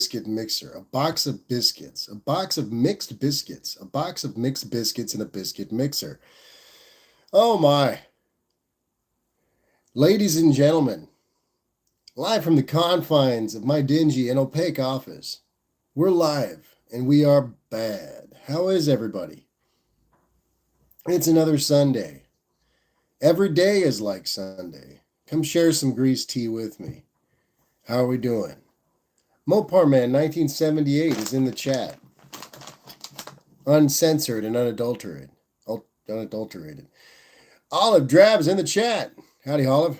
biscuit mixer, a box of biscuits, a box of mixed biscuits, a box of mixed biscuits, and a biscuit mixer. Oh my. Ladies and gentlemen, live from the confines of my dingy and opaque office, we're live and we are bad. How is everybody? It's another Sunday. Every day is like Sunday. Come share some greased tea with me. How are we doing? Mopar Man 1978 is in the chat. Uncensored and unadulterated. Olive Drab's in the chat. Howdy, Olive.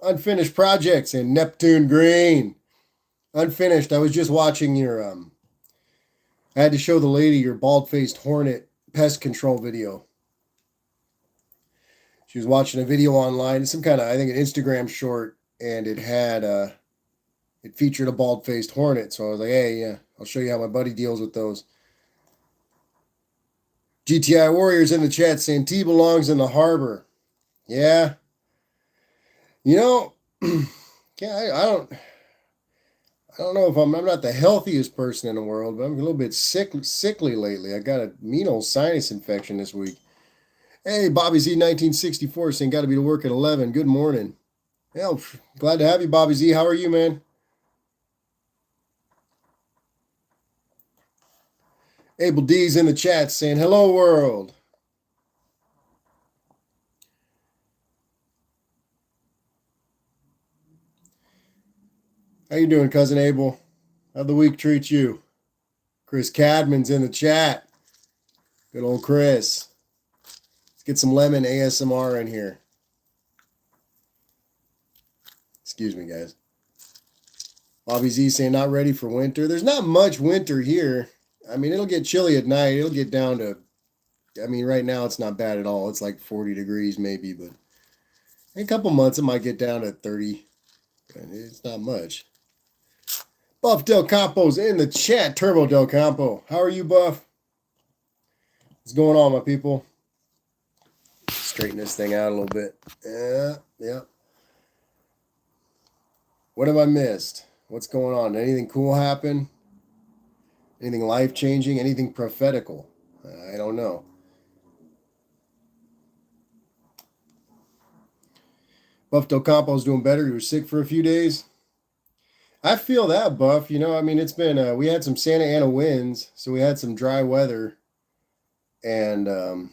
Unfinished projects in Neptune Green. Unfinished. I was just watching your I had to show the lady your bald-faced hornet pest control video. She was watching a video online, some kind of, I think, an Instagram short, and it had it featured a bald-faced hornet. So I was like, hey, yeah, I'll show you how my buddy deals with those. GTI Warriors in the chat saying tea belongs in the harbor. Yeah. You know, I don't know if I'm not the healthiest person in the world, but I'm a little bit sickly lately. I got a mean old sinus infection this week. Hey, Bobby Z 1964 saying got to be to work at 11. Good morning. Well, glad to have you, Bobby Z. How are you, man? Abel D's in the chat saying hello, world. How you doing, cousin Abel? How'd the week treat you? Chris Cadman's in the chat. Good old Chris. Let's get some lemon ASMR in here. Excuse me, guys. Bobby Z saying not ready for winter. There's not much winter here. I mean, it'll get chilly at night. It'll get down to, I mean, right now it's not bad at all. It's like 40 degrees maybe, but in a couple months it might get down to 30. It's not much. Buff Del Campo's in the chat. Turbo Del Campo. How are you, Buff? What's going on, my people? Straighten this thing out a little bit. Yeah. What have I missed? What's going on? Anything cool happen? Anything life-changing? Anything prophetical? I don't know. Buff Del Campo's doing better. He was sick for a few days. I feel that, Buff. You know, I mean, it's been, we had some Santa Ana winds, so we had some dry weather. And a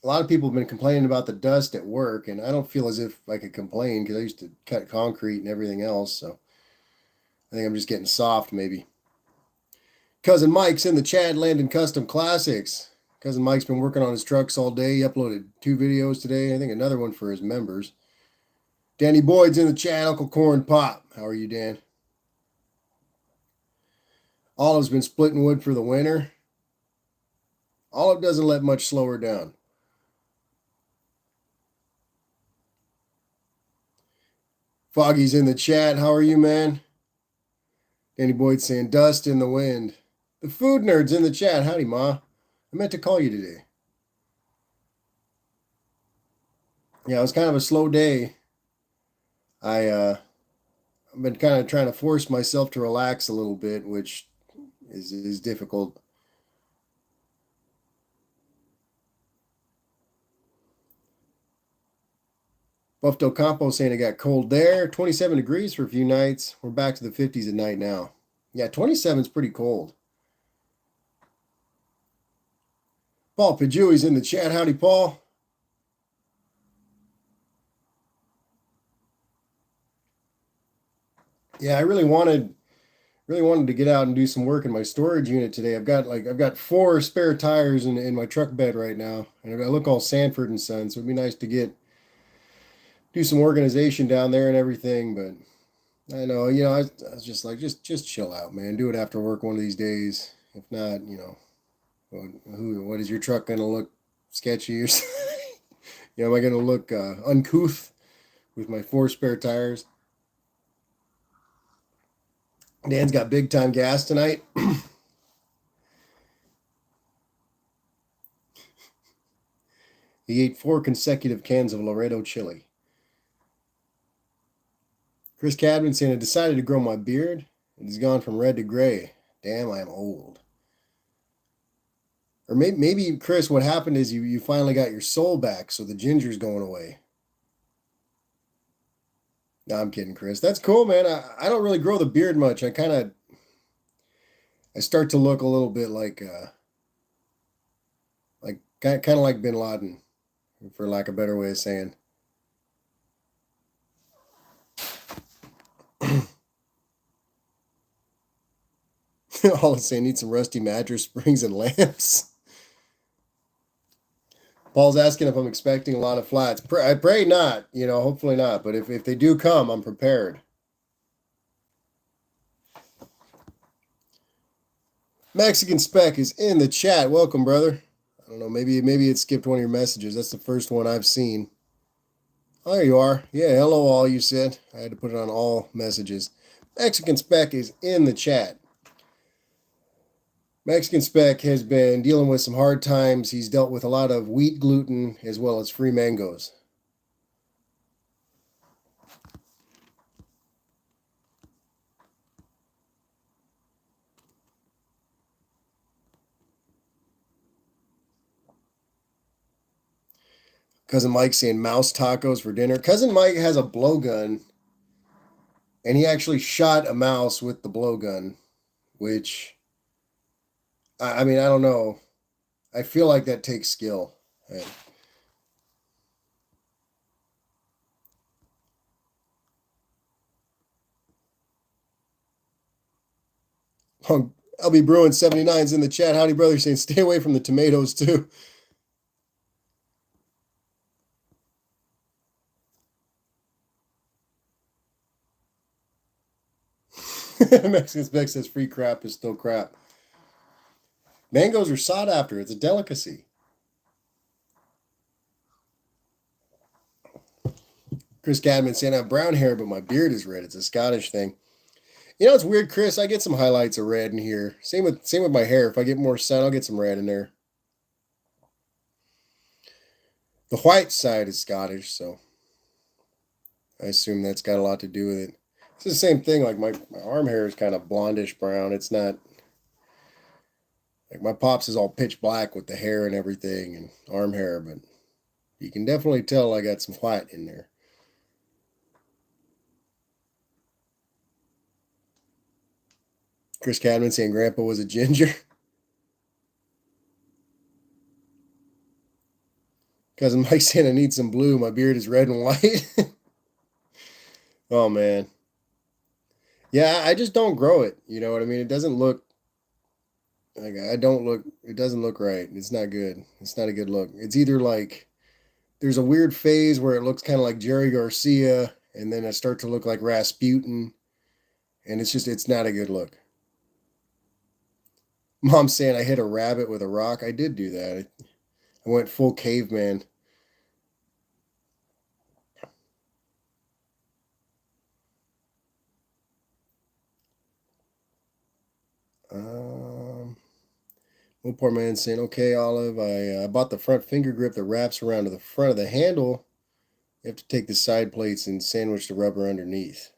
lot of people have been complaining about the dust at work, and I don't feel as if I could complain because I used to cut concrete and everything else. So I think I'm just getting soft, maybe. Cousin Mike's in the chat, Landon Custom Classics. Cousin Mike's been working on his trucks all day. He uploaded 2 videos today. I think another one for his members. Danny Boyd's in the chat, Uncle Corn Pop. How are you, Dan? Olive's been splitting wood for the winter. Olive doesn't let much slow her down. Foggy's in the chat. How are you, man? Danny Boyd's saying dust in the wind. The food nerd's in the chat. Howdy, Ma. I meant to call you today. Yeah, it was kind of a slow day. I've been kind of trying to force myself to relax a little bit, which is difficult. Buff Del Campo saying it got cold there. 27 degrees for a few nights. We're back to the 50s at night now. Yeah, 27 is pretty cold. Paul Pajui's in the chat. Howdy, Paul. Yeah, I really wanted to get out and do some work in my storage unit today. I've got 4 spare tires in my truck bed right now, and I look all Sanford and Son, so it'd be nice to do some organization down there and everything. But I know, you know, I was just like, just chill out, man. Do it after work one of these days. If not, you know, what is your truck gonna look sketchy or something? You know, am I gonna look uncouth with my 4 spare tires? Dan's got big time gas tonight. He ate 4 consecutive cans of Laredo chili. Chris Cadman saying I decided to grow my beard. It's gone from red to gray. Damn, I'm old. Or maybe Chris, what happened is you finally got your soul back, so the ginger's going away. No, I'm kidding, Chris. That's cool, man. I don't really grow the beard much. I start to look a little bit like kind of like Bin Laden, for lack of a better way of saying. All I'm saying, need some rusty mattress springs and lamps. Paul's asking if I'm expecting a lot of flats. I pray not, hopefully not. But if they do come, I'm prepared. Mexican Spec is in the chat. Welcome, brother. I don't know, maybe it skipped one of your messages. That's the first one I've seen. Oh, there you are. Yeah, hello all, you said. I had to put it on all messages. Mexican Spec is in the chat. Mexican Spec has been dealing with some hard times. He's dealt with a lot of wheat gluten as well as free mangoes. Cousin Mike saying mouse tacos for dinner. Cousin Mike has a blowgun, and he actually shot a mouse with the blowgun, which, I mean, I don't know. I feel like that takes skill. LB Bruin 79's in the chat. Howdy, brother, saying stay away from the tomatoes, too. Mexican Spec says free crap is still crap. Mangoes are sought after. It's a delicacy. Chris Cadman saying I have brown hair, but my beard is red. It's a Scottish thing. It's weird, Chris. I get some highlights of red in here. Same with my hair. If I get more sun, I'll get some red in there. The white side is Scottish, so I assume that's got a lot to do with it. It's the same thing. Like my arm hair is kind of blondish brown. It's not like my pops is all pitch black with the hair and everything and arm hair, but you can definitely tell I got some white in there. Chris Cadman saying Grandpa was a ginger. Cousin Mike saying I need some blue. My beard is red and white. Oh man. Yeah, I just don't grow it. You know what I mean? It doesn't look like it doesn't look right. It's not good. It's not a good look. It's either like there's a weird phase where it looks kind of like Jerry Garcia, and then I start to look like Rasputin, and it's not a good look. Mom's saying I hit a rabbit with a rock. I did do that. I went full caveman. One poor man saying, okay, Olive, I bought the front finger grip that wraps around to the front of the handle. You have to take the side plates and sandwich the rubber underneath.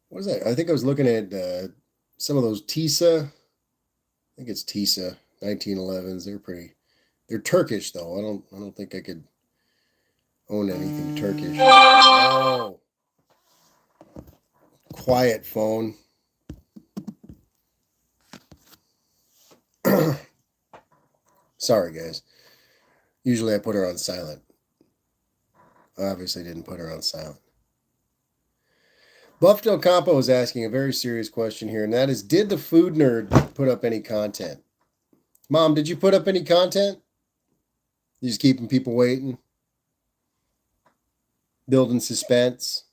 What is that? I think I was looking at some of those Tisa. I think it's Tisa 1911s. They're Turkish though. I don't think I could own anything Turkish. Oh, quiet phone. Sorry, guys. Usually I put her on silent. I obviously didn't put her on silent. Buff Del Campo is asking a very serious question here, and that is, did the Food Nerd put up any content? Mom, did you put up any content? You just keeping people waiting? Building suspense?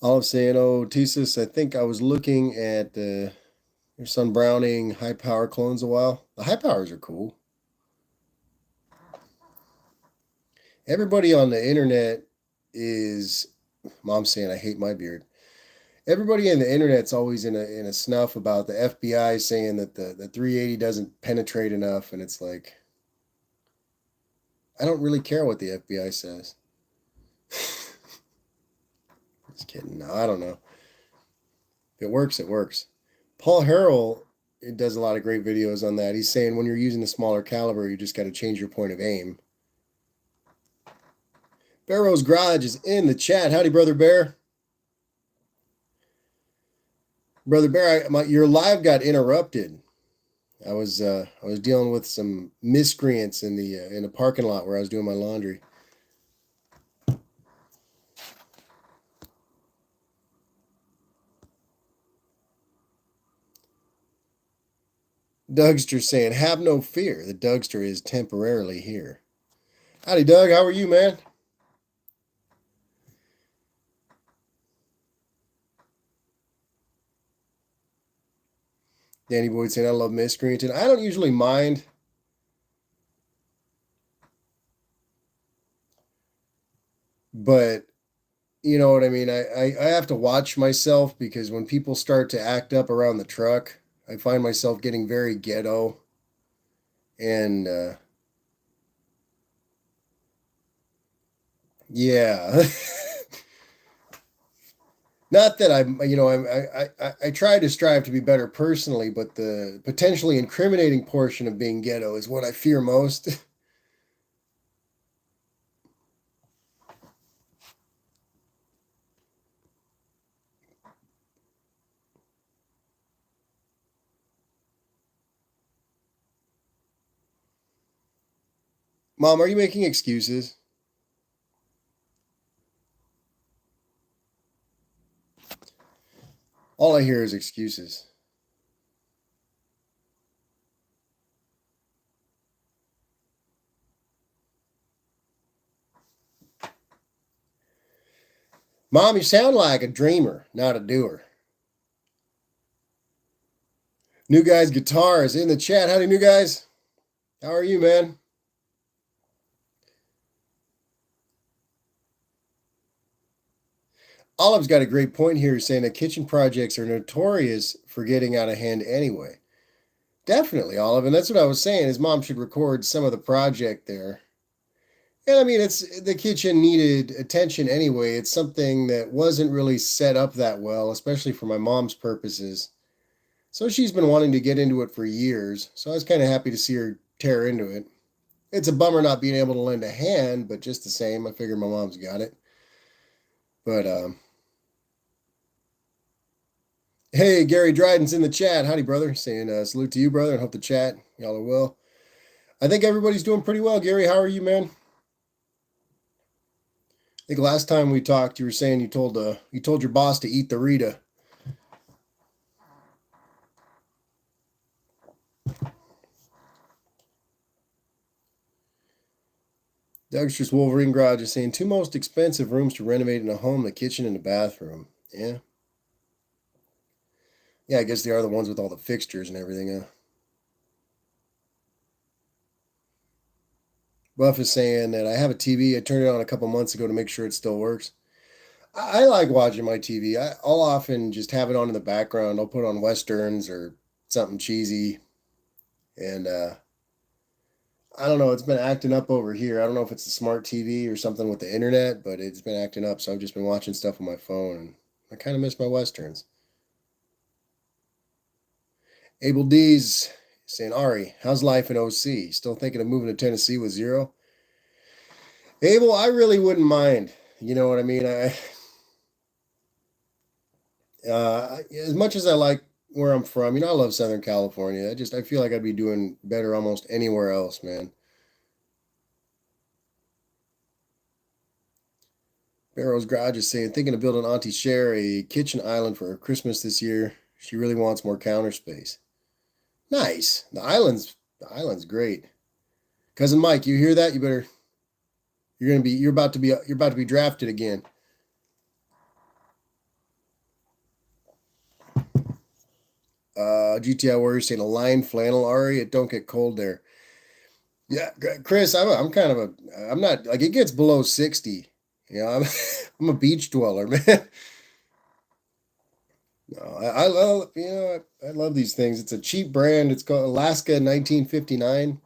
Olive saying, oh, Thesis, I think I was looking at your son Browning high power clones a while. The high powers are cool. Everybody on the internet is, Mom's saying I hate my beard. everybody in the internet's always in a snuff about the FBI saying that the 380 doesn't penetrate enough, and it's like I don't really care what the FBI says. Just kidding. No, I don't know. If it works, it works. Paul Harrell it does a lot of great videos on that. He's saying when you're using a smaller caliber, you just got to change your point of aim. Barrow's Garage is in the chat. Howdy, Brother Bear. Brother Bear, your live got interrupted. I was dealing with some miscreants in the parking lot where I was doing my laundry. Dougster saying, "Have no fear. The Dougster is temporarily here." Howdy, Doug. How are you, man? Danny Boyd saying, "I love miscreanting. I don't usually mind." But you know what I mean? I have to watch myself because when people start to act up around the truck, I find myself getting very ghetto. And yeah. Not that I'm, you know, I try to strive to be better personally, but the potentially incriminating portion of being ghetto is what I fear most. Mom, are you making excuses? All I hear is excuses. Mom, you sound like a dreamer, not a doer. New Guy's Guitar is in the chat. Howdy, New Guys. How are you, man? Olive's got a great point here saying that kitchen projects are notorious for getting out of hand anyway. Definitely, Olive. And that's what I was saying. His mom should record some of the project there. And I mean, it's the kitchen needed attention anyway. It's something that wasn't really set up that well, especially for my mom's purposes. So she's been wanting to get into it for years. So I was kind of happy to see her tear into it. It's a bummer not being able to lend a hand, but just the same, I figure my mom's got it. But hey, Gary Dryden's in the chat. Howdy, brother. Saying salute to you, brother, and hope the chat y'all are well. I think everybody's doing pretty well. Gary, how are you, man? I think last time we talked, you were saying you told your boss to eat the Rita. Dougster's Wolverine Garage is saying two most expensive rooms to renovate in a home: the kitchen and the bathroom. Yeah. Yeah, I guess they are the ones with all the fixtures and everything. Buff is saying that I have a TV. I turned it on a couple months ago to make sure it still works. I like watching my TV. I'll often just have it on in the background. I'll put on westerns or something cheesy, and I don't know. It's been acting up over here. I don't know if it's the smart TV or something with the internet, but it's been acting up. So I've just been watching stuff on my phone, and I kind of miss my westerns. Abel D's saying, Ari, how's life in OC? Still thinking of moving to Tennessee with zero? Abel, I really wouldn't mind. You know what I mean? As much as I like where I'm from, I love Southern California. I feel like I'd be doing better almost anywhere else, man. Barrow's Garage is saying, thinking of building Auntie Cher a kitchen island for her Christmas this year. She really wants more counter space. Nice. The island's great. Cousin Mike, you hear that? You're about to be drafted again. GTI Warrior saying a line flannel, Ari. It don't get cold there. Yeah, Chris, I'm not like it gets below 60. I'm I'm a beach dweller, man. No, I love I love these things. It's a cheap brand. It's called Alaska 1959,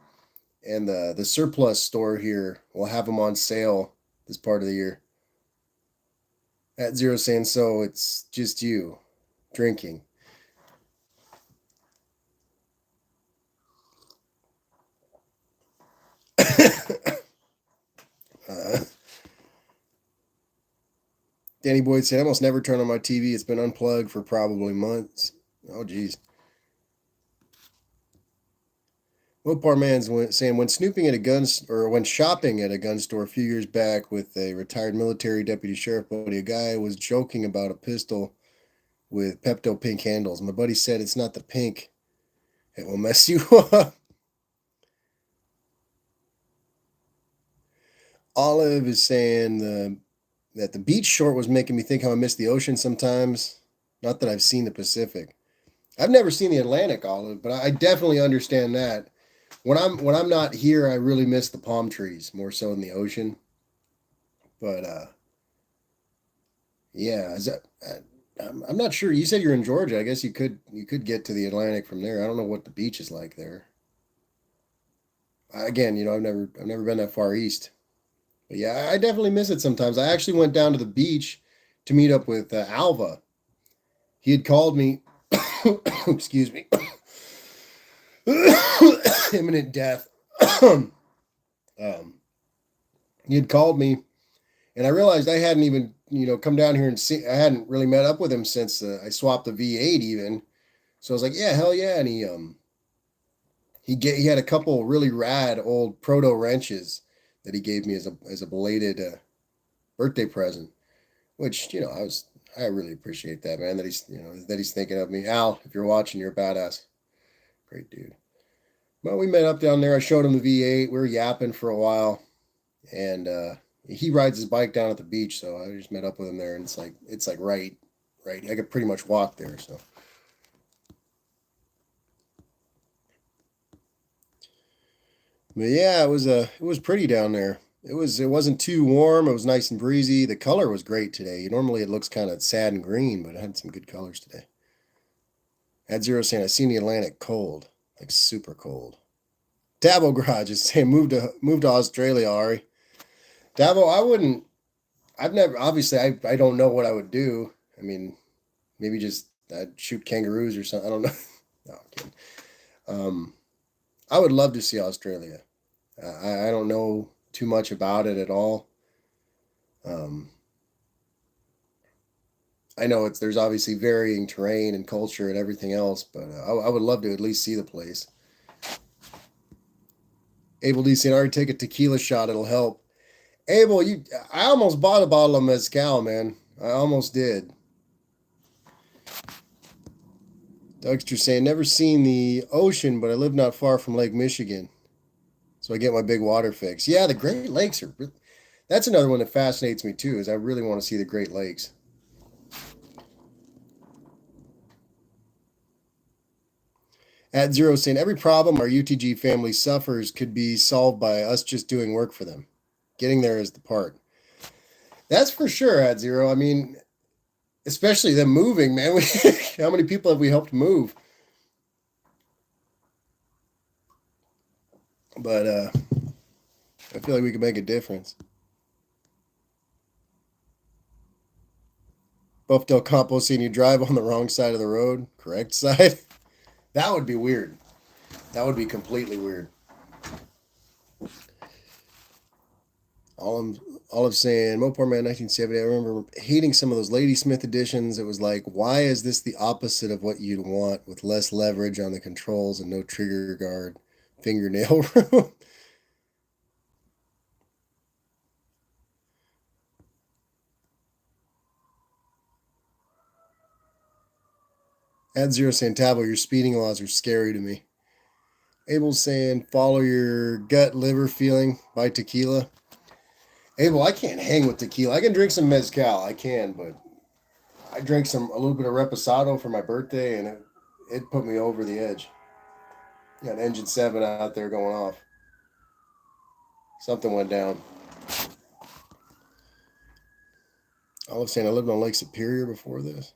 and the surplus store here will have them on sale this part of the year. At zero saying so, it's just you drinking. uh, Danny Boyd said, I almost never turn on my TV. It's been unplugged for probably months. Oh, geez. Mopar Man's saying, when snooping at a gun or when shopping at a gun store a few years back with a retired military deputy sheriff buddy, a guy was joking about a pistol with Pepto pink handles. My buddy said it's not the pink, it will mess you up. Olive is saying that the beach short was making me think how I miss the ocean sometimes. Not that I've seen the Pacific. I've never seen the Atlantic, Olive, but I definitely understand that. When I'm not here, I really miss the palm trees more so than the ocean. But yeah, I'm not sure. You said you're in Georgia. I guess you could get to the Atlantic from there. I don't know what the beach is like there. Again, I've never been that far east. But yeah, I definitely miss it sometimes. I actually went down to the beach to meet up with Alva. He had called me. Excuse me. Imminent death. um, he had called me, and I realized I hadn't even come down here and see. I hadn't really met up with him since I swapped the V8 even. So I was like, yeah, hell yeah, and he had a couple really rad old proto wrenches that he gave me as a belated birthday present, which I really appreciate that, man, that he's thinking of me. Al, if you're watching, you're a badass. Great dude. Well, we met up down there. I showed him the V8. We were yapping for a while, and he rides his bike down at the beach, so I just met up with him there, and it's like right. I could pretty much walk there. So, but yeah, it was pretty down there. It wasn't too warm. It was nice and breezy. The color was great today. Normally it looks kind of sad and green, but it had some good colors today. At zero saying I seen the Atlantic cold, like super cold. Dabo Garage is saying move to Australia, Ari. Dabo, I wouldn't. I've never. Obviously, I don't know what I would do. I mean, maybe just I'd shoot kangaroos or something. I don't know. No, I'm kidding. Um, I would love to see Australia. I don't know too much about it at all. Um, I know there's obviously varying terrain and culture and everything else, but I would love to at least see the place. Abel D saying, already take a tequila shot, it'll help. Abel, I almost bought a bottle of mezcal, man. I almost did. Dougster saying, never seen the ocean, but I live not far from Lake Michigan, so I get my big water fix. Yeah, the Great Lakes are. That's another one that fascinates me too. Is I really want to see the Great Lakes. At zero saying, every problem our UTG family suffers could be solved by us just doing work for them. Getting there is the part. That's for sure. At zero, I mean, especially them moving, man. How many people have we helped move? But I feel like we could make a difference. Buff Del Campo saying you drive on the wrong side of the road, correct side. That would be weird. That would be completely weird. All I'm all of saying, Mopar Man 1970. I remember hating some of those Ladysmith editions. It was like, why is this the opposite of what you'd want with less leverage on the controls and no trigger guard, fingernail room? At zero saying, Tabo, your speeding laws are scary to me. Abel saying, follow your gut liver feeling by tequila. Abel, I can't hang with tequila. I can drink some mezcal, I can, but I drank a little bit of reposado for my birthday, and it put me over the edge. Got engine 7 out there going off. Something went down. All of saying I lived on Lake Superior before this.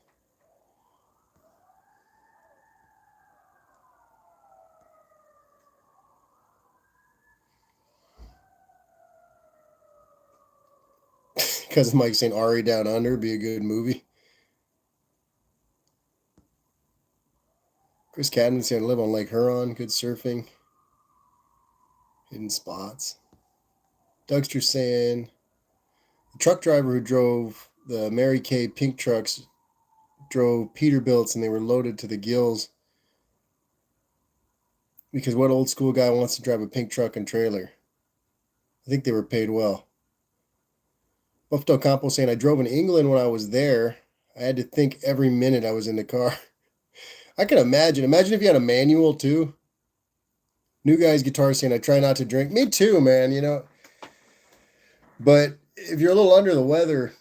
Cousin Mike saying Ari Down Under would be a good movie. Chris Cadman saying I live on Lake Huron, good surfing. Hidden spots. Dougster saying the truck driver who drove the Mary Kay pink trucks drove Peterbilts and they were loaded to the gills. Because what old school guy wants to drive a pink truck and trailer? I think they were paid well. Buff Del Campo saying, I drove in England when I was there. I had to think every minute I was in the car. I can imagine. Imagine if you had a manual too. New Guy's Guitar saying, I try not to drink. Me too, man, you know. But if you're a little under the weather,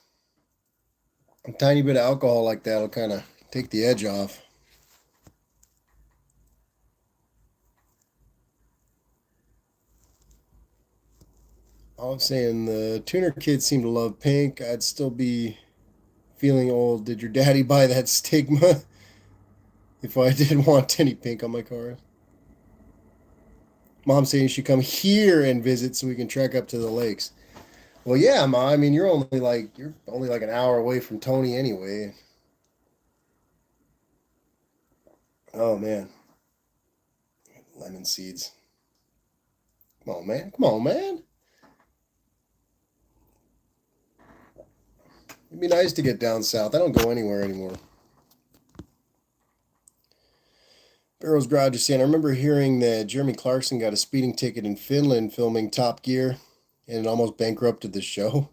a tiny bit of alcohol like that will kind of take the edge off. All I'm saying, the tuner kids seem to love pink. I'd still be feeling old. Did your daddy buy that stigma? If I didn't want any pink on my car. Mom saying you should come here and visit so we can trek up to the lakes. Well, yeah, Ma. I mean, you're only like an hour away from Tony anyway. Oh man, lemon seeds. Come on, man. Come on, man. It'd be nice to get down south. I don't go anywhere anymore. Barrow's Garage is saying, I remember hearing that Jeremy Clarkson got a speeding ticket in Finland filming Top Gear and it almost bankrupted the show.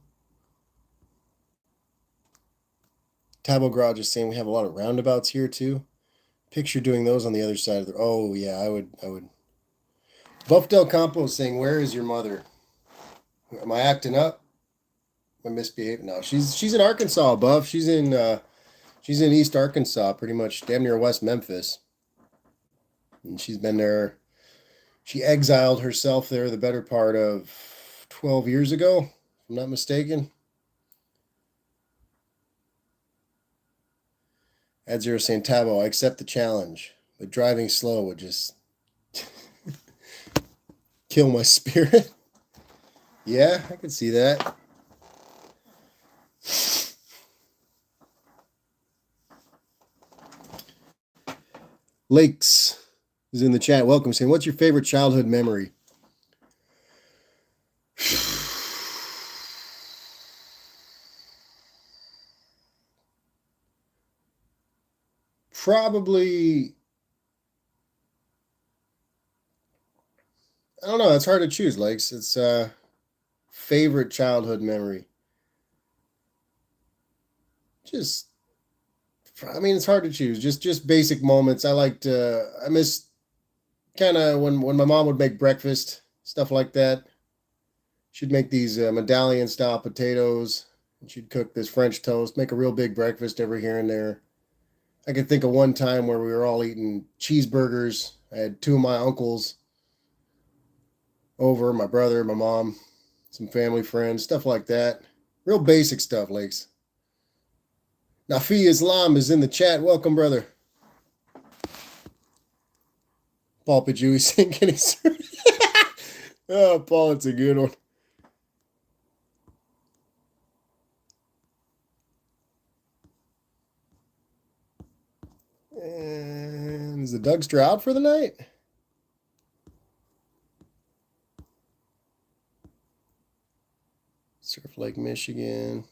Tabo Garage is saying we have a lot of roundabouts here too. Picture doing those on the other side of the... Oh, yeah, I would. Buff Del Campo is saying, where is your mother? Am I acting up? Am I misbehaving? No, she's in Arkansas, Buff. She's in East Arkansas, pretty much damn near West Memphis. And she's been there. She exiled herself there the better part of 12 years ago, if I'm not mistaken. Ad Zero saying, Tabo, I accept the challenge, but driving slow would just kill my spirit. Yeah, I can see that. Lakes is in the chat. Welcome, saying, what's your favorite childhood memory? Probably, I don't know. It's hard to choose, Lakes. It's favorite childhood memory. Just, I mean, it's hard to choose. Just basic moments. I miss kind of when my mom would make breakfast, stuff like that. She'd make these medallion style potatoes, and she'd cook this French toast, make a real big breakfast every here and there. I could think of one time where we were all eating cheeseburgers. I had two of my uncles over, my brother, my mom, some family friends, stuff like that. Real basic stuff, Lakes. Nafi Islam is in the chat. Welcome, brother. Paul Pajui saying, can he... Oh, Paul, it's a good one. And is the Dougster out for the night? Surf Lake, Michigan.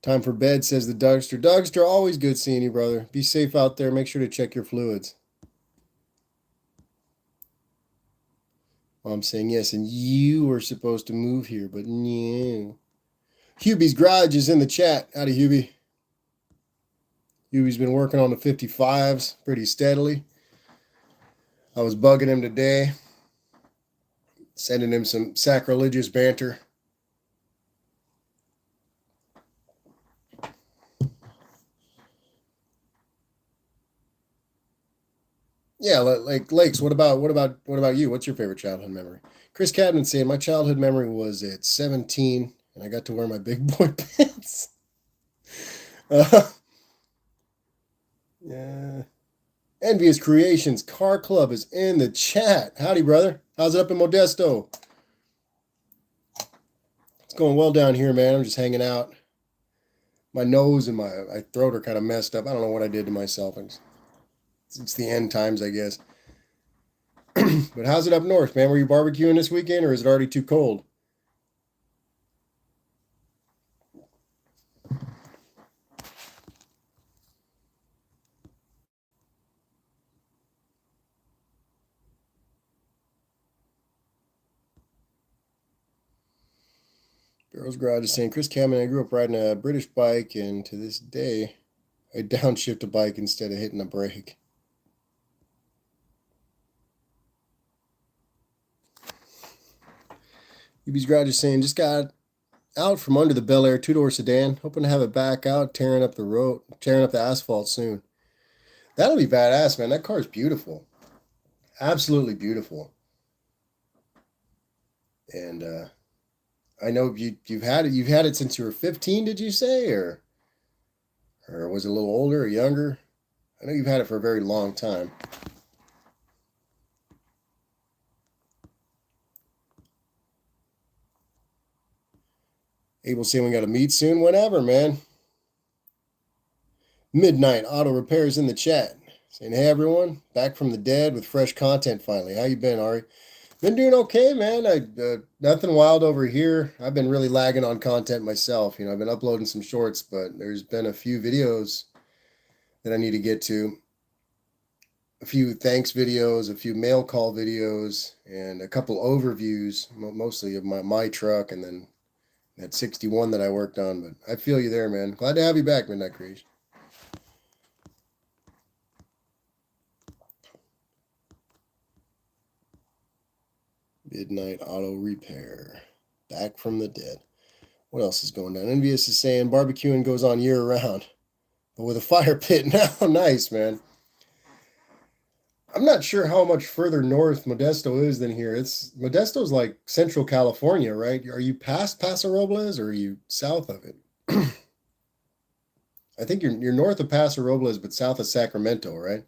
Time for bed, says the Dougster. Dougster, always good seeing you, brother. Be safe out there. Make sure to check your fluids. I'm saying yes, and you were supposed to move here, but no. Hubie's Garage is in the chat. Howdy, Hubie. Hubie's been working on the 55s pretty steadily. I was bugging him today, sending him some sacrilegious banter. Yeah, like Lakes. What about you? What's your favorite childhood memory? Chris Cadman saying my childhood memory was at 17, and I got to wear my big boy pants. Yeah. Envious Creations Car Club is in the chat. Howdy, brother. How's it up in Modesto? Going well down here, man. I'm just hanging out. My nose and my throat are kind of messed up. I don't know what I did to myself. It's the end times, I guess. But how's it up north, man? Were you barbecuing this weekend, or is it already too cold? Barrel's Garage is saying, Chris Cameron, I grew up riding a British bike, and to this day, I downshift a bike instead of hitting a brake. UB's Garage is saying, just got out from under the Bel Air two-door sedan, hoping to have it back out, tearing up the road, tearing up the asphalt soon. That'll be badass, man. That car's beautiful, absolutely beautiful. And I know you've had it. You've had it since you were 15, did you say, or was it a little older or younger? I know you've had it for a very long time. Abel saying we got to meet soon. Whenever, man. Midnight Auto Repairs in the chat. Saying, hey, everyone. Back from the dead with fresh content finally. How you been, Ari? Been doing okay, man. Nothing wild over here. I've been really lagging on content myself. I've been uploading some shorts, but there's been a few videos that I need to get to. A few thanks videos, a few mail call videos, and a couple overviews, mostly of my truck, and then that 61 that I worked on. But I feel you there, man. Glad to have you back, Midnight Creation. Midnight Auto Repair. Back from the dead. What else is going on? Envious is saying barbecuing goes on year round, but with a fire pit now. Nice, man. I'm not sure how much further north Modesto is than here. Modesto's like Central California, right? Are you past Paso Robles or are you south of it? I think you're north of Paso Robles, but south of Sacramento, right?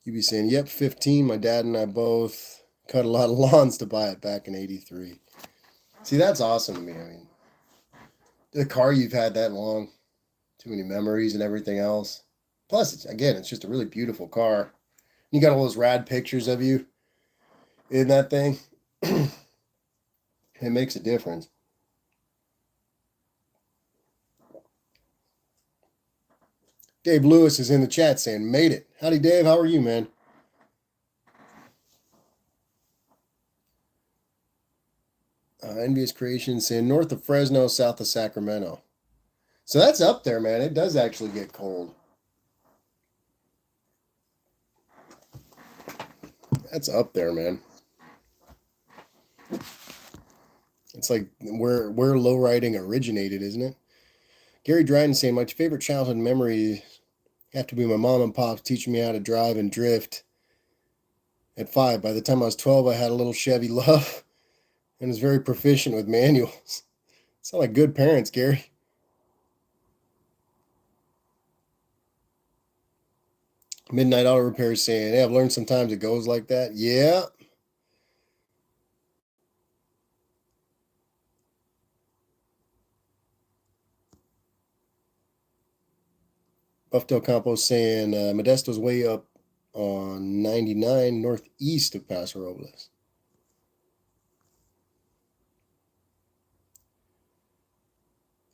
You'd be saying, yep, 15. My dad and I both cut a lot of lawns to buy it back in 83. See, that's awesome to me. I mean, the car you've had that long, too many memories and everything else. Plus, it's just a really beautiful car. You got all those rad pictures of you in that thing. It makes a difference. Dave Lewis is in the chat saying, made it. Howdy, Dave. How are you, man? Envious Creation saying, north of Fresno, south of Sacramento. So that's up there, man. It does actually get cold. That's up there, man. It's like where low riding originated, isn't it? Gary Dryden saying, my favorite childhood memories have to be my mom and pops teaching me how to drive and drift at 5. By the time I was 12, I had a little Chevy Love and was very proficient with manuals. Sound like good parents, Gary. Midnight Auto Repair saying, hey, I've learned sometimes it goes like that. Yeah. Buffdale Compost saying, Modesto's way up on 99 northeast of Paso Robles.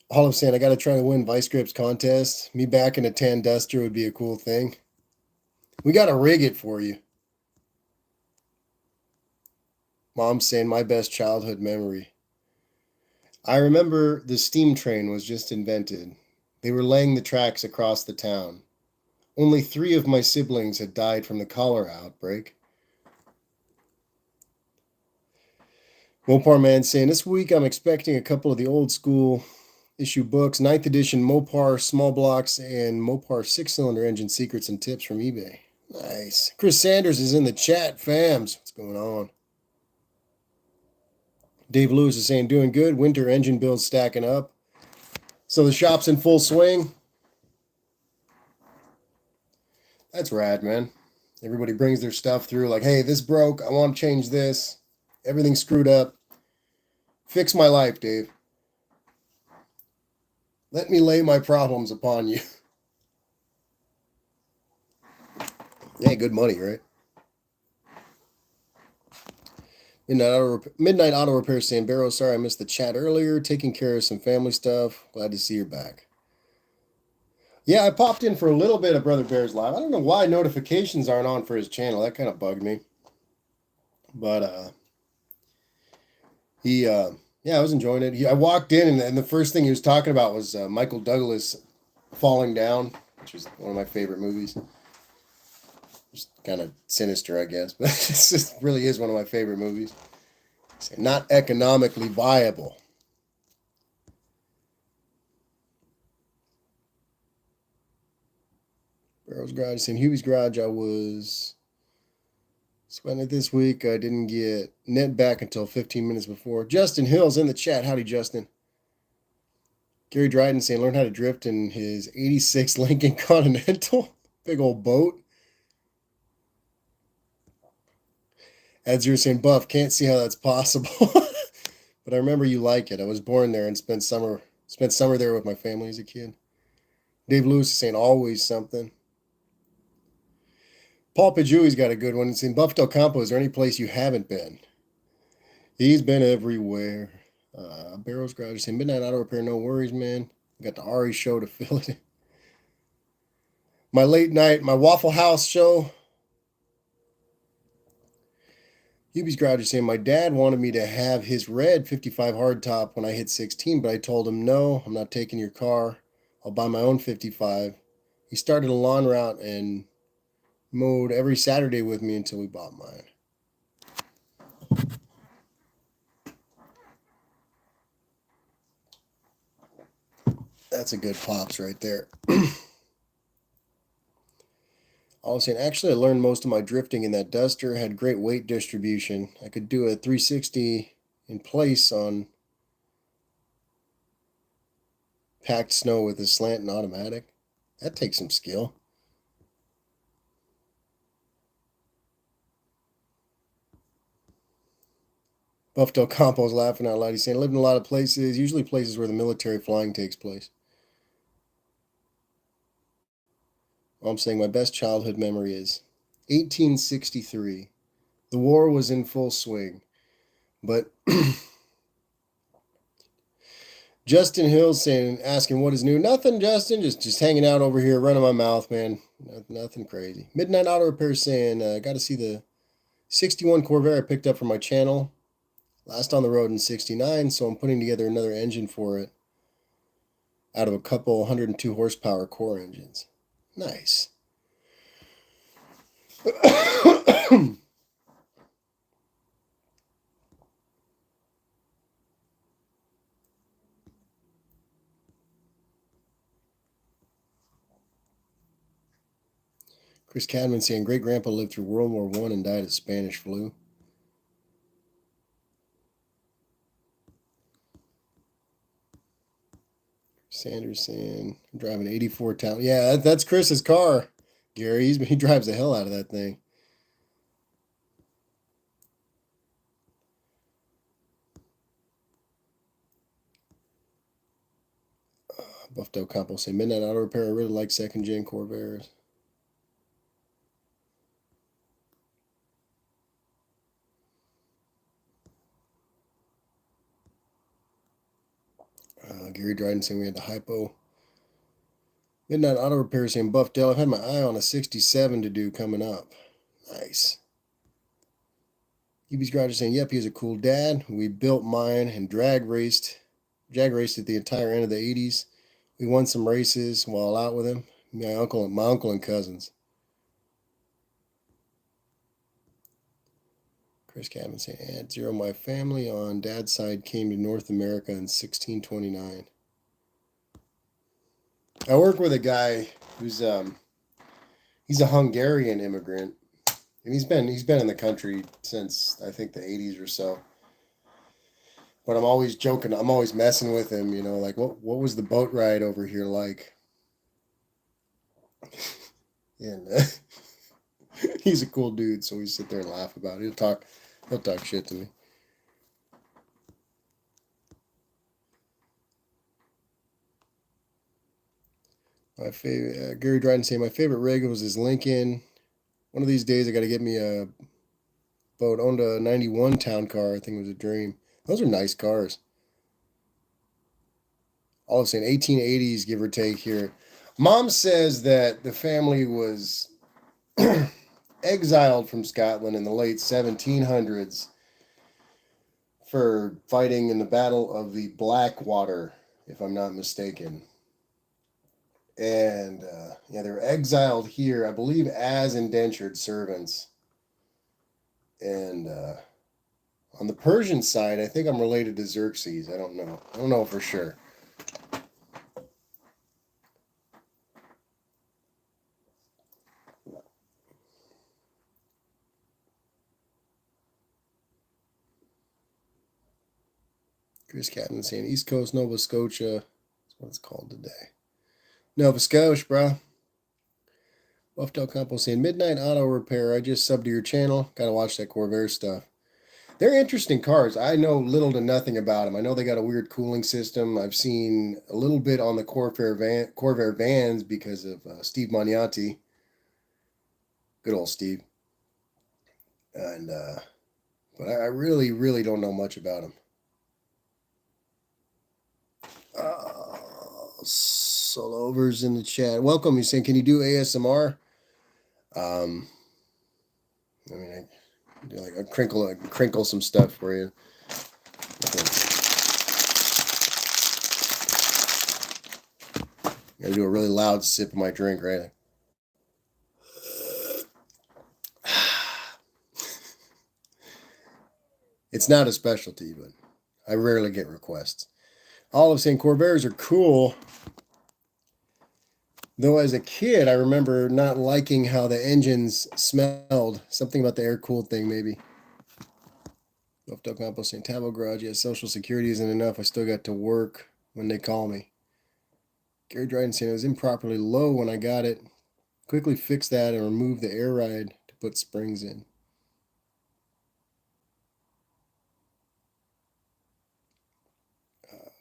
Olive saying, I got to try to win Vice Grips contest. Me back in a tan duster would be a cool thing. We got to rig it for you. Mom's saying, my best childhood memory. I remember the steam train was just invented. They were laying the tracks across the town. Only 3 of my siblings had died from the cholera outbreak. Mopar Man saying, this week I'm expecting a couple of the old school issue books, 9th edition Mopar small blocks and Mopar 6-cylinder engine secrets and tips from eBay. Nice. Chris Sanders is in the chat, fams. What's going on? Dave Lewis is saying, doing good. Winter engine builds stacking up. So the shop's in full swing. That's rad, man. Everybody brings their stuff through, like, hey, this broke. I want to change this. Everything's screwed up. Fix my life, Dave. Let me lay my problems upon you. Yeah, good money, right? Midnight Auto Repair saying, Barrow, sorry I missed the chat earlier. Taking care of some family stuff. Glad to see you're back. Yeah, I popped in for a little bit of Brother Bear's Live. I don't know why notifications aren't on for his channel. That kind of bugged me. But yeah, I was enjoying it. I walked in, and the first thing he was talking about was Michael Douglas falling down, which is one of my favorite movies. Just kind of sinister, I guess, but it just really is one of my favorite movies. Not economically viable. Barrow's Garage saying Huey's Garage. I was spending it this week. I didn't get net back until 15 minutes before. Justin Hill's in the chat. Howdy, Justin. Gary Dryden saying learn how to drift in his 86 Lincoln Continental. Big old boat. Adzir saying Buff, can't see how that's possible. But I remember you like it. I was born there and spent summer there with my family as a kid. Dave Lewis is saying always something. Paul Pajui's got a good one. He's saying Buff Del Campo, is there any place you haven't been? He's been everywhere. Barrow's Garage saying Midnight Auto Repair, no worries, man. Got the Ari show to fill it. My Waffle House show. Hubie's Garage is saying, my dad wanted me to have his red 55 hardtop when I hit 16, but I told him, no, I'm not taking your car. I'll buy my own 55. He started a lawn route and mowed every Saturday with me until we bought mine. That's a good pops right there. I was saying, actually, I learned most of my drifting in that Duster. Had great weight distribution. I could do a 360 in place on packed snow with a slant and automatic. That takes some skill. Buff Del Campo's laughing out loud. He's saying, I lived in a lot of places, usually places where the military flying takes place. I'm saying my best childhood memory is 1863. The war was in full swing. But Justin Hill asking what is new. Nothing, Justin. Just hanging out over here, running my mouth, man. Nothing crazy. Midnight Auto Repair saying, got to see the 61 Corvair I picked up from my channel. Last on the road in 69, so I'm putting together another engine for it out of a couple 102 horsepower core engines. Nice. Chris Cadman saying great grandpa lived through World War I and died of Spanish flu. Sanders saying I'm driving 84 Town. Yeah, that's Chris's car. Gary, he drives the hell out of that thing. Buff Del Campo saying Midnight Auto Repair. I really like second gen Corvairs. Gary Dryden saying we had the hypo. Midnight Auto Repair saying Buff Del, I've had my eye on a 67 to do coming up. Nice. Hubie's Garage is saying, yep, he's a cool dad. We built mine and drag raced at the entire end of the 80s. We won some races while out with him. My uncle and cousins. Chris Cabin saying, add zero. My family on dad's side came to North America in 1629. I work with a guy who's he's a Hungarian immigrant, and he's been in the country since I think the 80s or so. But I'm always joking. I'm always messing with him, like what was the boat ride over here like? and he's a cool dude, so we sit there and laugh about it. He'll talk shit to me. My favorite, Gary Dryden saying my favorite rig was his Lincoln. One of these days, I got to get me a boat. Owned a '91 town car. I think it was a dream. Those are nice cars. All of a sudden, 1880s, give or take here. Mom says that the family was exiled from Scotland in the late 1700s for fighting in the Battle of the Blackwater, if I'm not mistaken. And yeah, they were exiled here, I believe, as indentured servants. And on the Persian side, I think I'm related to Xerxes. I don't know. I don't know for sure. Chris Captain saying East Coast Nova Scotia. That's what it's called today. Nova Scotia, bro. Buffdale Compo saying Midnight Auto Repair. I just subbed to your channel. Gotta watch that Corvair stuff. They're interesting cars. I know little to nothing about them. I know they got a weird cooling system. I've seen a little bit on the Corvair vans because of Steve Magnati. Good old Steve. And but I really, really don't know much about them. Solovers in the chat. Welcome. He's saying, can you do ASMR? I mean, I do like a crinkle some stuff for you. Gotta do a really loud sip of my drink, right? It's not a specialty, but I rarely get requests. Olive saying Corvairs are cool. Though as a kid, I remember not liking how the engines smelled. Something about the air-cooled thing, maybe. Duck Compost saying Tabo Garage, yeah, Social Security isn't enough. I still got to work when they call me. Gary Dryden saying it was improperly low when I got it. Quickly fix that and remove the air ride to put springs in.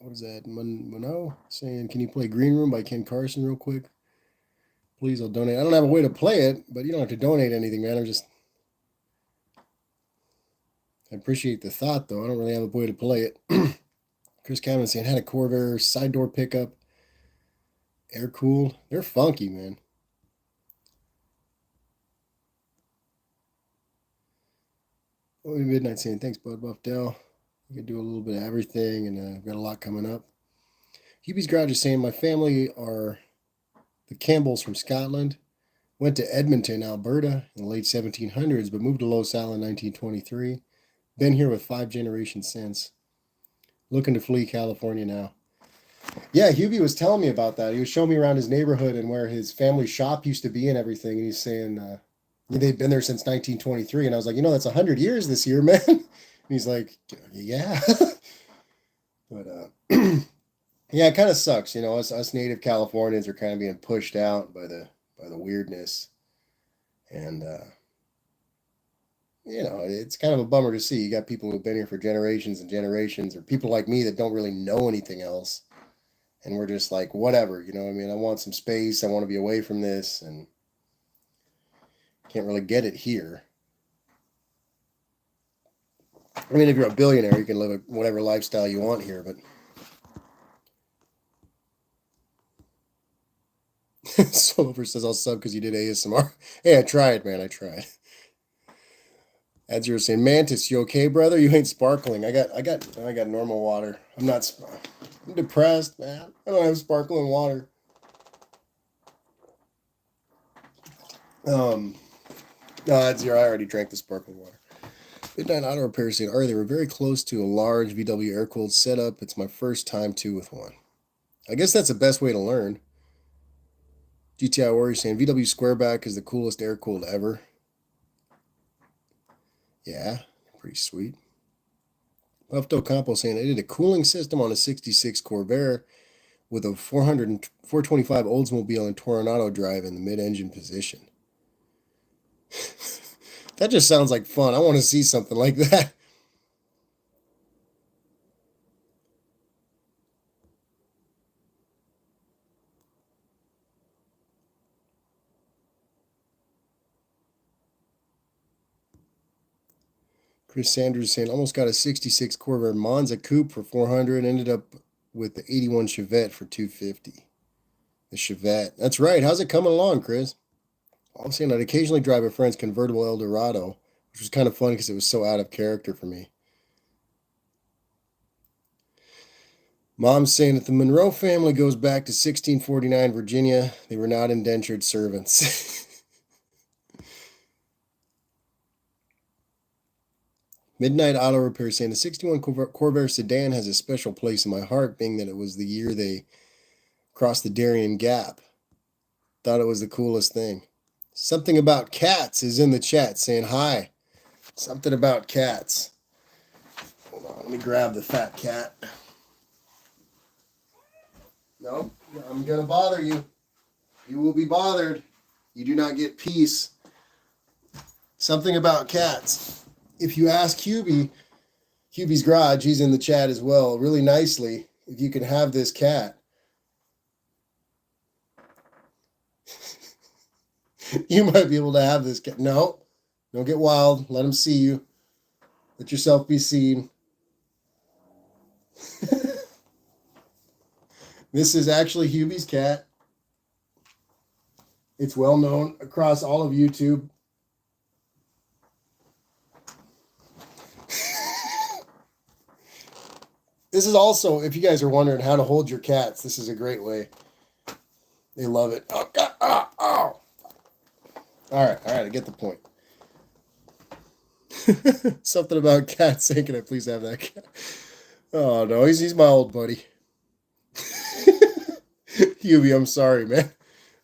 What is that? Mono saying, can you play Green Room by Ken Carson real quick? Please, I'll donate. I don't have a way to play it, but you don't have to donate anything, man. I appreciate the thought, though. I don't really have a way to play it. Chris Cameron saying, had a Corvair side door pickup, air cooled. They're funky, man. Oh, Midnight saying, thanks, Bud Buffdale. You can do a little bit of everything, and I've got a lot coming up. Hubie's Garage is saying, my family are the Campbells from Scotland. Went to Edmonton, Alberta in the late 1700s, but moved to Losal in 1923. Been here with 5 generations since. Looking to flee California now. Yeah, Hubie was telling me about that. He was showing me around his neighborhood and where his family shop used to be and everything. And he's saying they've been there since 1923. And I was like, that's 100 years this year, man. And he's like, yeah. But yeah, it kind of sucks. Us native Californians are kind of being pushed out by the weirdness. And it's kind of a bummer to see. You got people who've been here for generations and generations, or people like me that don't really know anything else. And we're just like, whatever, I want some space. I want to be away from this, and can't really get it here. I mean, if you're a billionaire, you can live whatever lifestyle you want here, but Silver says I'll sub because you did ASMR. Hey, I tried, man. I tried. Adzero saying, Mantis, you okay, brother? You ain't sparkling. I got normal water. I'm depressed, man. I don't have sparkling water. No, Adzero, I already drank the sparkling water. Midnight Auto Repair saying, they were very close to a large VW air-cooled setup. It's my first time, too, with one. I guess that's the best way to learn. GTI Warrior saying, VW Squareback is the coolest air-cooled ever. Yeah, pretty sweet. Buffdo Campo saying, I did a cooling system on a 66 Corvair with a 425 Oldsmobile and Toronado drive in the mid-engine position. That just sounds like fun. I want to see something like that. Chris Sanders saying almost got a 66 Corvair Monza coupe for 400, ended up with the 81 Chevette for 250. The Chevette. That's right. How's it coming along, Chris? I was saying I'd occasionally drive a friend's convertible Eldorado, which was kind of fun because it was so out of character for me. Mom's saying that the Monroe family goes back to 1649 Virginia. They were not indentured servants. Midnight Auto Repair saying the 61 Corvair sedan has a special place in my heart, being that it was the year they crossed the Darien Gap. Thought it was the coolest thing. Something about cats is in the chat saying hi. Something about cats. Hold on, let me grab the fat cat. No, I'm going to bother you. You will be bothered. You do not get peace. Something about cats. If you ask Hubie's Garage, he's in the chat as well, really nicely, if you can have this cat. You might be able to have this cat. No, don't get wild. Let him see you. Let yourself be seen. This is actually Hubie's cat. It's well known across all of YouTube. This is also, if you guys are wondering how to hold your cats, this is a great way. They love it. Oh, God. Oh, oh. All right, I get the point. Something about cats saying, can I please have that cat? Oh, no, he's my old buddy. Hubie, I'm sorry, man.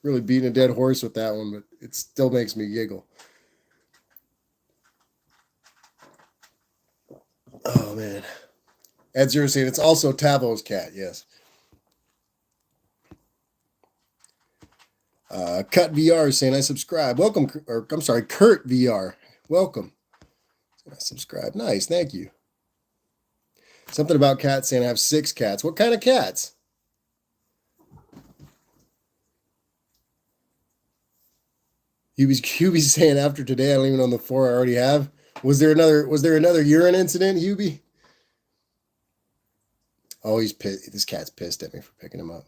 Really beating a dead horse with that one, but it still makes me giggle. Oh, man. Ed Zero saying it's also Tavo's cat, yes. Cut VR saying I subscribe. Welcome, or I'm sorry, Kurt VR. Welcome. I subscribe. Nice, thank you. Something about cats saying I have 6 cats. What kind of cats? Hubie's saying after today I don't even know the 4 I already have. Was there another urine incident, Hubie? Oh, he's pissed. This cat's pissed at me for picking him up.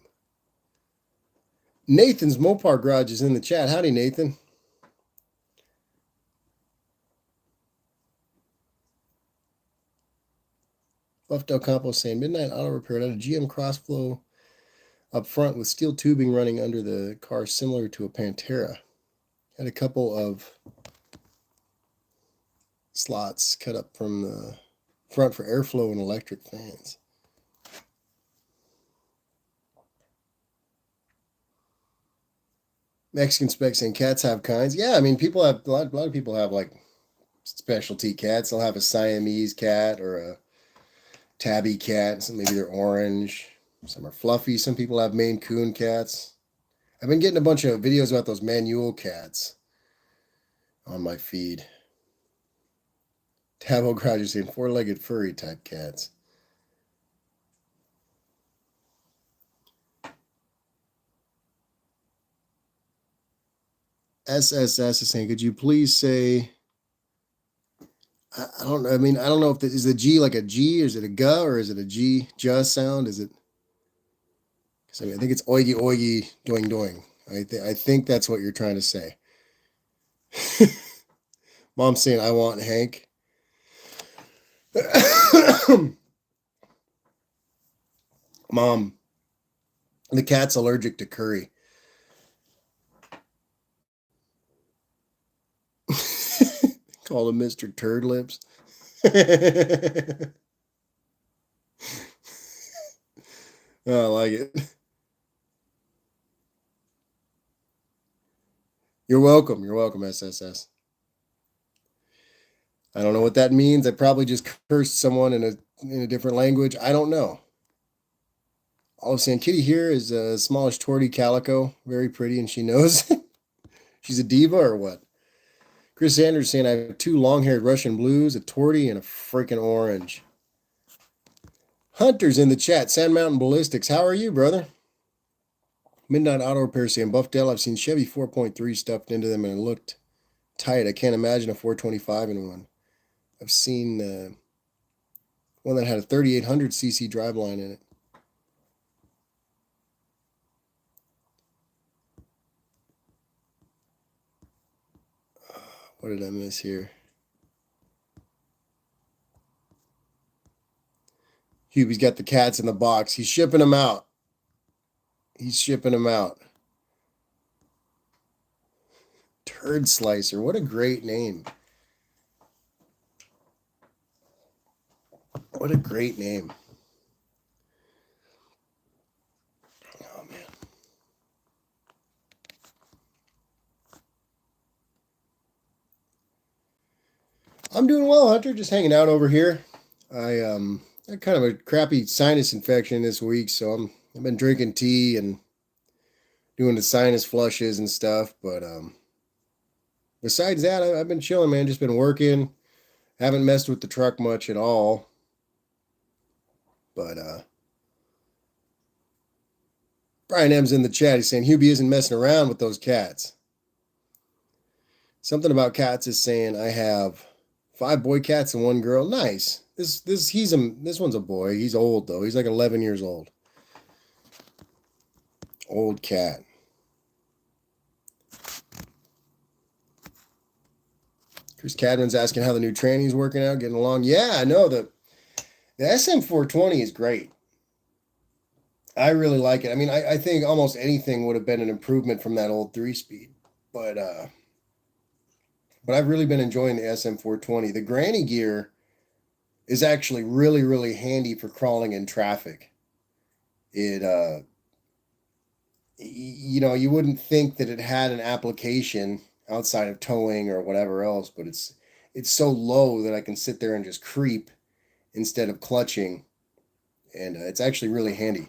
Nathan's Mopar Garage is in the chat. Howdy, Nathan. Buff Del Campo saying Midnight Auto Repair had a GM Crossflow up front with steel tubing running under the car similar to a Pantera. Had a couple of slots cut up from the front for airflow and electric fans. Mexican Spec saying cats have kinds. Yeah, I mean, people have a lot of people have like specialty cats. They'll have a Siamese cat or a tabby cat. So maybe they're orange. Some are fluffy. Some people have Maine Coon cats. I've been getting a bunch of videos about those Manuel cats on my feed. Tabo Garage is saying 4-legged furry type cats. SSS is saying, could you please say, I don't know. I mean, I don't know if is the G like a G, or is it a G, or is it a G, just sound? Is it? Because I think it's oigi oigi doing doing. I think that's what you're trying to say. Mom's saying, I want Hank. Mom, the cat's allergic to curry. Call him Mr. Turd Lips. Oh, I like it. You're welcome. You're welcome, SSS. I don't know what that means. I probably just cursed someone in a different language. I don't know. All of saying Kitty here is a smallish torty calico, very pretty, and she knows. She's a diva or what? Chris Sanders saying I have two long-haired Russian blues, a tortie, and a freaking orange. Hunter's in the chat. Sand Mountain Ballistics. How are you, brother? Midnight Auto Repair saying Buffdale. I've seen Chevy 4.3 stuffed into them and it looked tight. I can't imagine a 425 in one. I've seen one that had a 3800cc driveline in it. What did I miss here? Hubie's got the cats in the box. He's shipping them out. He's shipping them out. Turd Slicer. What a great name. What a great name. Oh, man. I'm doing well, Hunter. Just hanging out over here. I had kind of a crappy sinus infection this week, so I've been drinking tea and doing the sinus flushes and stuff. But besides that, I've been chilling, man. Just been working. Haven't messed with the truck much at all. But Brian M's in the chat. He's saying Hubie isn't messing around with those cats. Something about cats is saying I have 5 boy cats and 1 girl. Nice. This one's a boy. He's old though. He's like 11 years old. Old cat. Chris Cadman's asking how the new tranny's working out, getting along. Yeah, I know the SM420 is great. I really like it. I mean, I think almost anything would have been an improvement from that old 3-speed, but I've really been enjoying the SM420. The granny gear is actually really, really handy for crawling in traffic. It, you wouldn't think that it had an application outside of towing or whatever else, but it's so low that I can sit there and just creep instead of clutching, and it's actually really handy.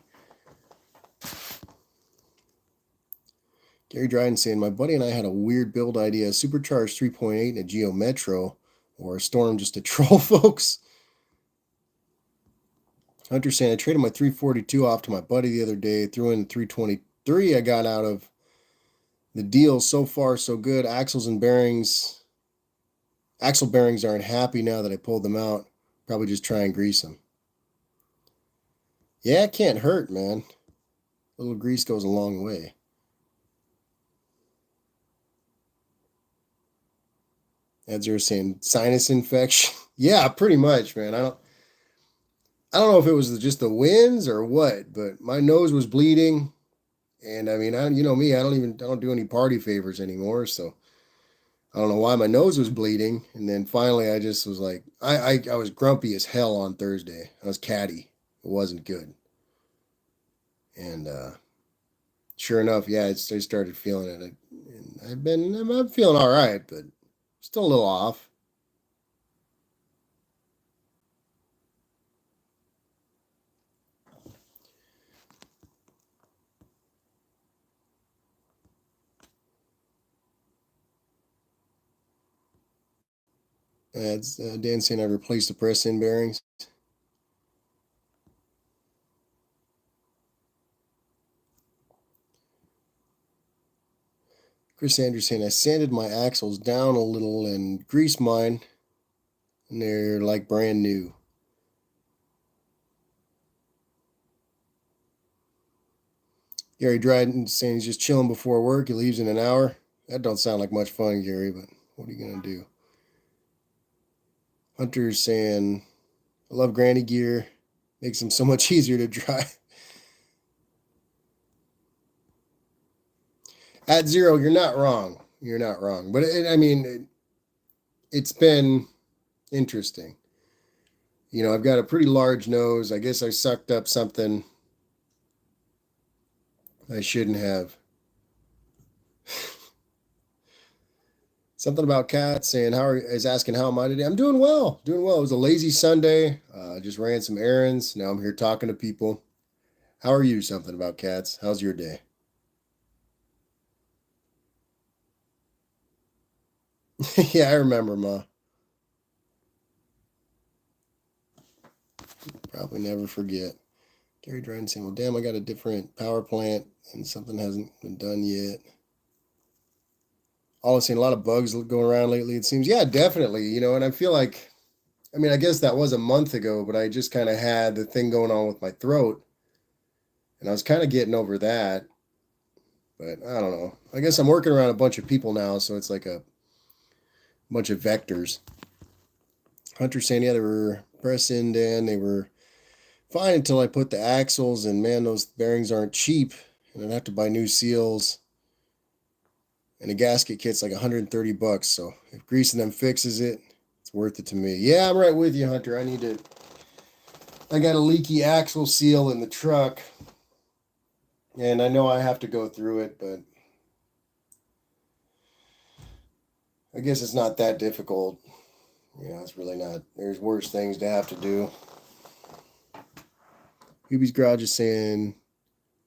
Gary Dryden saying, my buddy and I had a weird build idea, a supercharged 3.8 and a Geo Metro, or a Storm just to troll folks. Hunter saying, I traded my 342 off to my buddy the other day, threw in 323 I got out of the deal. So far, so good. Axle bearings aren't happy now that I pulled them out. Probably just try and grease them. Yeah, it can't hurt, man. A little grease goes a long way. Edzard saying sinus infection. Yeah, pretty much, man. I don't know if it was just the winds or what, but my nose was bleeding, and I mean, you know me, I don't do any party favors anymore, so I don't know why my nose was bleeding. And then finally, I just was like, I was grumpy as hell on Thursday. I was catty. It wasn't good, and sure enough, yeah, I started feeling it. And I'm feeling all right, but still a little off. It's Dan saying I replaced the press in bearings. Chris Andrews saying I sanded my axles down a little and greased mine, and they're like brand new. Gary Dryden saying he's just chilling before work. He leaves in an hour. That don't sound like much fun, Gary, but what are you going to do? Hunter's saying, I love granny gear. Makes them so much easier to drive. At zero, you're not wrong. You're not wrong. But it's been interesting. You know, I've got a pretty large nose. I guess I sucked up something I shouldn't have. Something about cats saying is asking how am I today? I'm doing well. Doing well. It was a lazy Sunday. Just ran some errands. Now I'm here talking to people. How are you? Something about cats. How's your day? Yeah, I remember, Ma. Probably never forget. Gary Dryden saying, well, damn, I got a different power plant and something hasn't been done yet. All I've seen a lot of bugs going around lately, it seems. Yeah, definitely. And I feel like, I mean, I guess that was a month ago, but I just kind of had the thing going on with my throat, and I was kind of getting over that. But I don't know. I guess I'm working around a bunch of people now, so it's like a bunch of vectors. Hunter saying, yeah, they were pressing in, they were fine until I put the axles, and man, those bearings aren't cheap, and I'd have to buy new seals. And a gasket kit's like $130. So if greasing them fixes it, it's worth it to me. Yeah, I'm right with you, Hunter. I got a leaky axle seal in the truck, and I know I have to go through it, but I guess it's not that difficult. It's really not. There's worse things to have to do. Hubie's Garage is saying,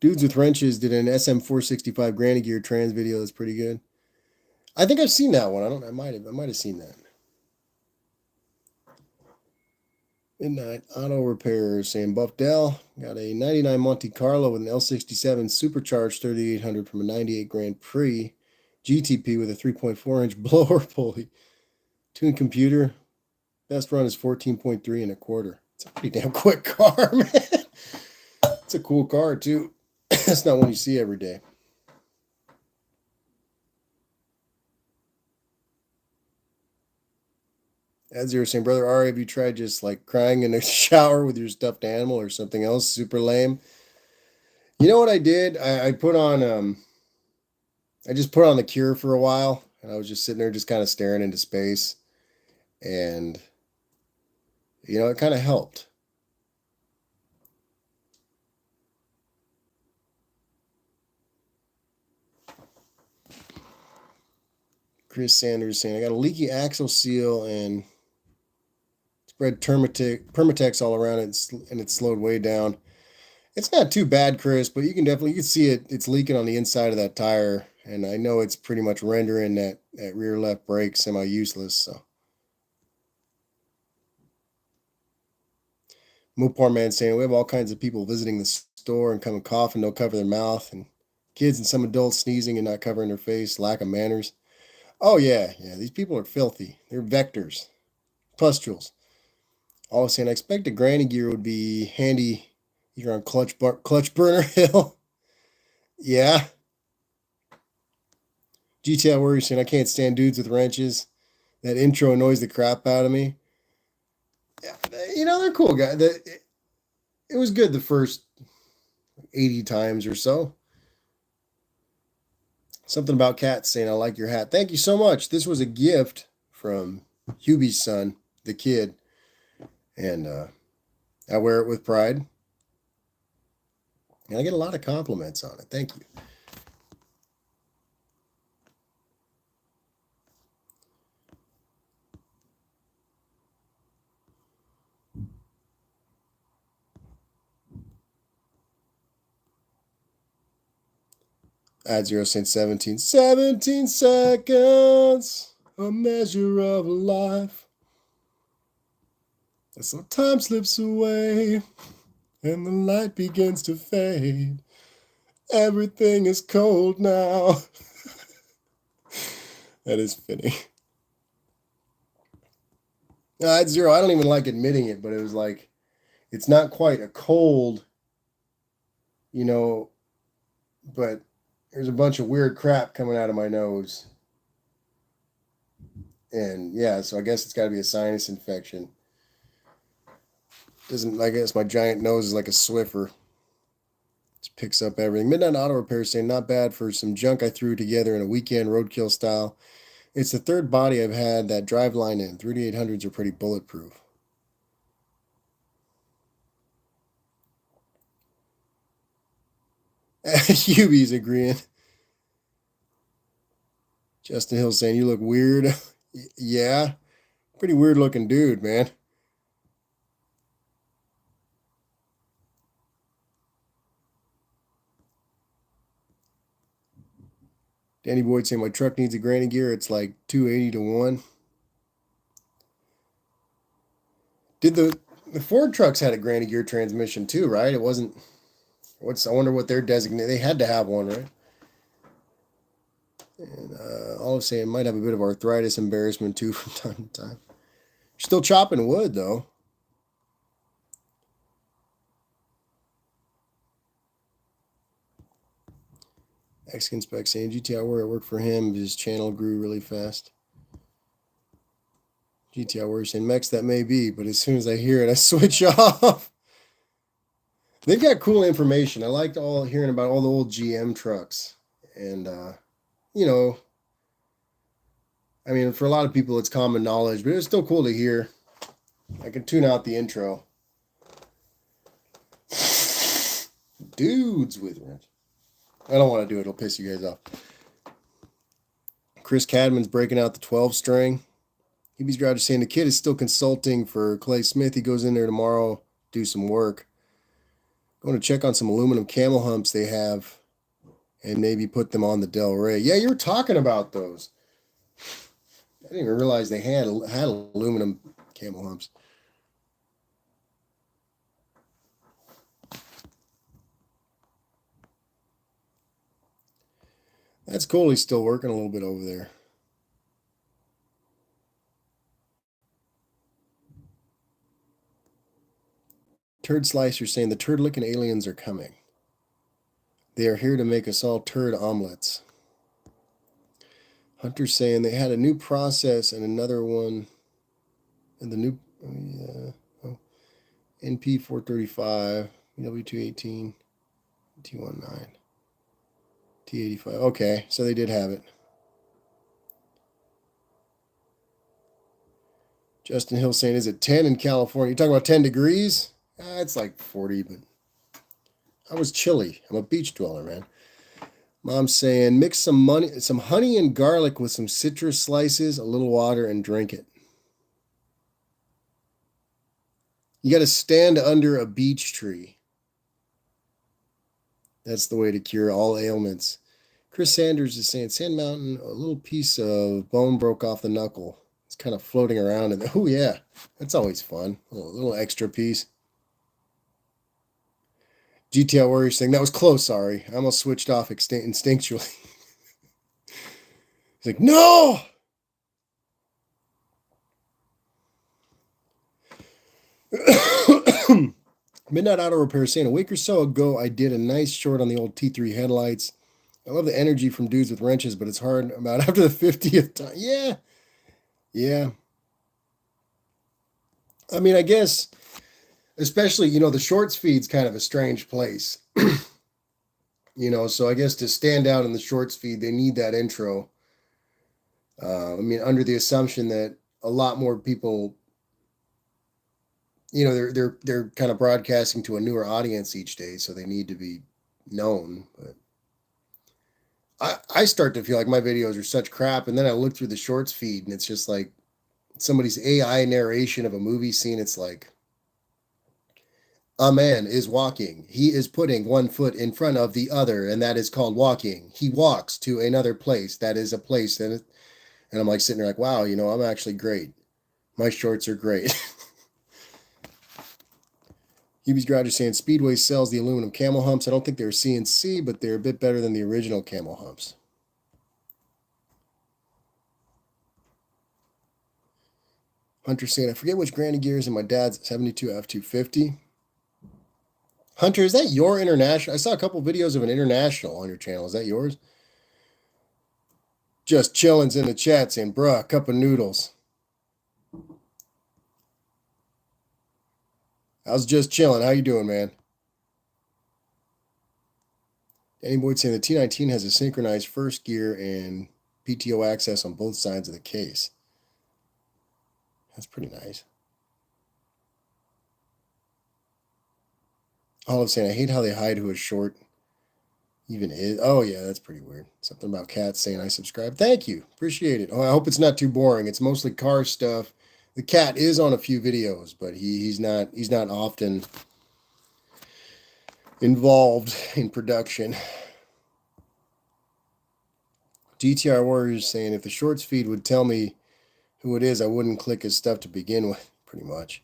Dudes with Wrenches did an SM465 Granny Gear trans video that's pretty good. I think I've seen that one. I might have seen that. Midnight Auto Repair saying, Buff Dell got a 99 Monte Carlo with an L67 supercharged 3800 from a 98 Grand Prix GTP with a 3.4-inch blower pulley. Tuned computer. Best run is 14.3 and a quarter. It's a pretty damn quick car, man. It's a cool car, too. It's not one you see every day. As you were saying, Brother Ari, have you tried just like crying in the shower with your stuffed animal or something else super lame? You know what I did? I put on I just put on The Cure for a while, and I was just sitting there just kind of staring into space, and it kind of helped. Chris Sanders saying, I got a leaky axle seal and spread Permatex all around it, and it's slowed way down. It's not too bad, Chris, but you can see it. It's leaking on the inside of that tire, and I know it's pretty much rendering that rear left brake semi-useless. So, Mopar Man saying, we have all kinds of people visiting the store and come and cough and don't cover their mouth, and kids and some adults sneezing and not covering their face, lack of manners. Oh yeah, yeah. These people are filthy. They're vectors, pustules. All saying, I expect a granny gear would be handy here on Clutch Burner Hill. Yeah. GTL Warrior saying, I can't stand dudes with wrenches. That intro annoys the crap out of me. Yeah, they're cool guys. It was good the first 80 times or so. Something about cats saying, I like your hat. Thank you so much. This was a gift from Hubie's son, the kid. And I wear it with pride. And I get a lot of compliments on it. Thank you. Add 0 cents 17. 17 seconds. A measure of life. And so time slips away. And the light begins to fade. Everything is cold now. That is fitting. At 0, I don't even like admitting it, but it was like, it's not quite a cold, you know, but there's a bunch of weird crap coming out of my nose. And yeah, so I guess it's got to be a sinus infection. Doesn't, I guess my giant nose is like a Swiffer. Just picks up everything. Midnight Auto Repair saying, not bad for some junk I threw together in a weekend roadkill style. It's the third body I've had that driveline in. 3800s are pretty bulletproof. Hubie's agreeing. Justin Hill saying, you look weird. Yeah, pretty weird looking dude, man. Danny Boyd saying my truck needs a granny gear. It's like 280 to 1. Did the Ford trucks had a granny gear transmission too, right? It wasn't. I wonder what their designate. They had to have one, right? And all of saying might have a bit of arthritis embarrassment too from time to time. Still chopping wood though. Mexican Spec saying GTI Warrior worked for him. His channel grew really fast. GTI Warrior saying Mex, that may be, but as soon as I hear it, I switch off. They've got cool information. I liked all hearing about all the old GM trucks. And you know, I mean, for a lot of people, it's common knowledge, but it's still cool to hear. I can tune out the intro. Dudes with wrench. I don't want to do it. It'll piss you guys off. Chris Cadman's breaking out the 12 string. Hebe's Garage saying the kid is still consulting for Clay Smith. He goes in there tomorrow, do some work. Going to check on some aluminum camel humps they have and maybe put them on the Del Rey. Yeah, you were talking about those. I didn't even realize they had aluminum camel humps. That's cool. He's still working a little bit over there. Turd Slicer saying the turd licking aliens are coming. They are here to make us all turd omelets. Hunter saying they had a new process and another one. And the new NP 435, W218, T19, T85. Okay, so they did have it. Justin Hill saying, is it 10 in California? You talking about 10 degrees? It's like 40, but I was chilly. I'm a beach dweller, man. Mom's saying, mix some honey and garlic with some citrus slices, a little water, and drink it. You got to stand under a beech tree. That's the way to cure all ailments. Chris Sanders is saying, Sand Mountain, a little piece of bone broke off the knuckle. It's kind of floating around. And oh, yeah, that's always fun. A little extra piece. GTL Warrior saying, that was close, sorry. I almost switched off instinctually. He's like, no! Midnight Auto Repair saying, a week or so ago, I did a nice short on the old T3 headlights. I love the energy from dudes with wrenches, but it's hard about after the 50th time. Yeah. Yeah. I mean, I guess, especially, the shorts feed's kind of a strange place. So I guess to stand out in the shorts feed, they need that intro. I mean, under the assumption that a lot more people, they're kind of broadcasting to a newer audience each day, so they need to be known. But I start to feel like my videos are such crap, and then I look through the shorts feed, and it's just like somebody's AI narration of a movie scene. It's like, a man is walking. He is putting one foot in front of the other, and that is called walking. He walks to another place. That is a place. And I'm like sitting there like, wow, I'm actually great. My shorts are great. Hubie's Garage is saying Speedway sells the aluminum camel humps. I don't think they're CNC, but they're a bit better than the original camel humps. Hunter saying, I forget which granny gear is in my dad's 72 F250. Hunter, is that your international? I saw a couple videos of an international on your channel. Is that yours? Just chilling's in the chat saying, bruh, cup of noodles. How's just chilling? How you doing, man? Danny Boyd saying the T19 has a synchronized first gear and PTO access on both sides of the case. That's pretty nice. Olive saying, I hate how they hide who is short even is. Oh, yeah, that's pretty weird. Something about cats saying I subscribe. Thank you. Appreciate it. Oh, I hope it's not too boring. It's mostly car stuff. The cat is on a few videos, but he's not often involved in production. GTR Warriors saying if the shorts feed would tell me who it is, I wouldn't click his stuff to begin with, pretty much.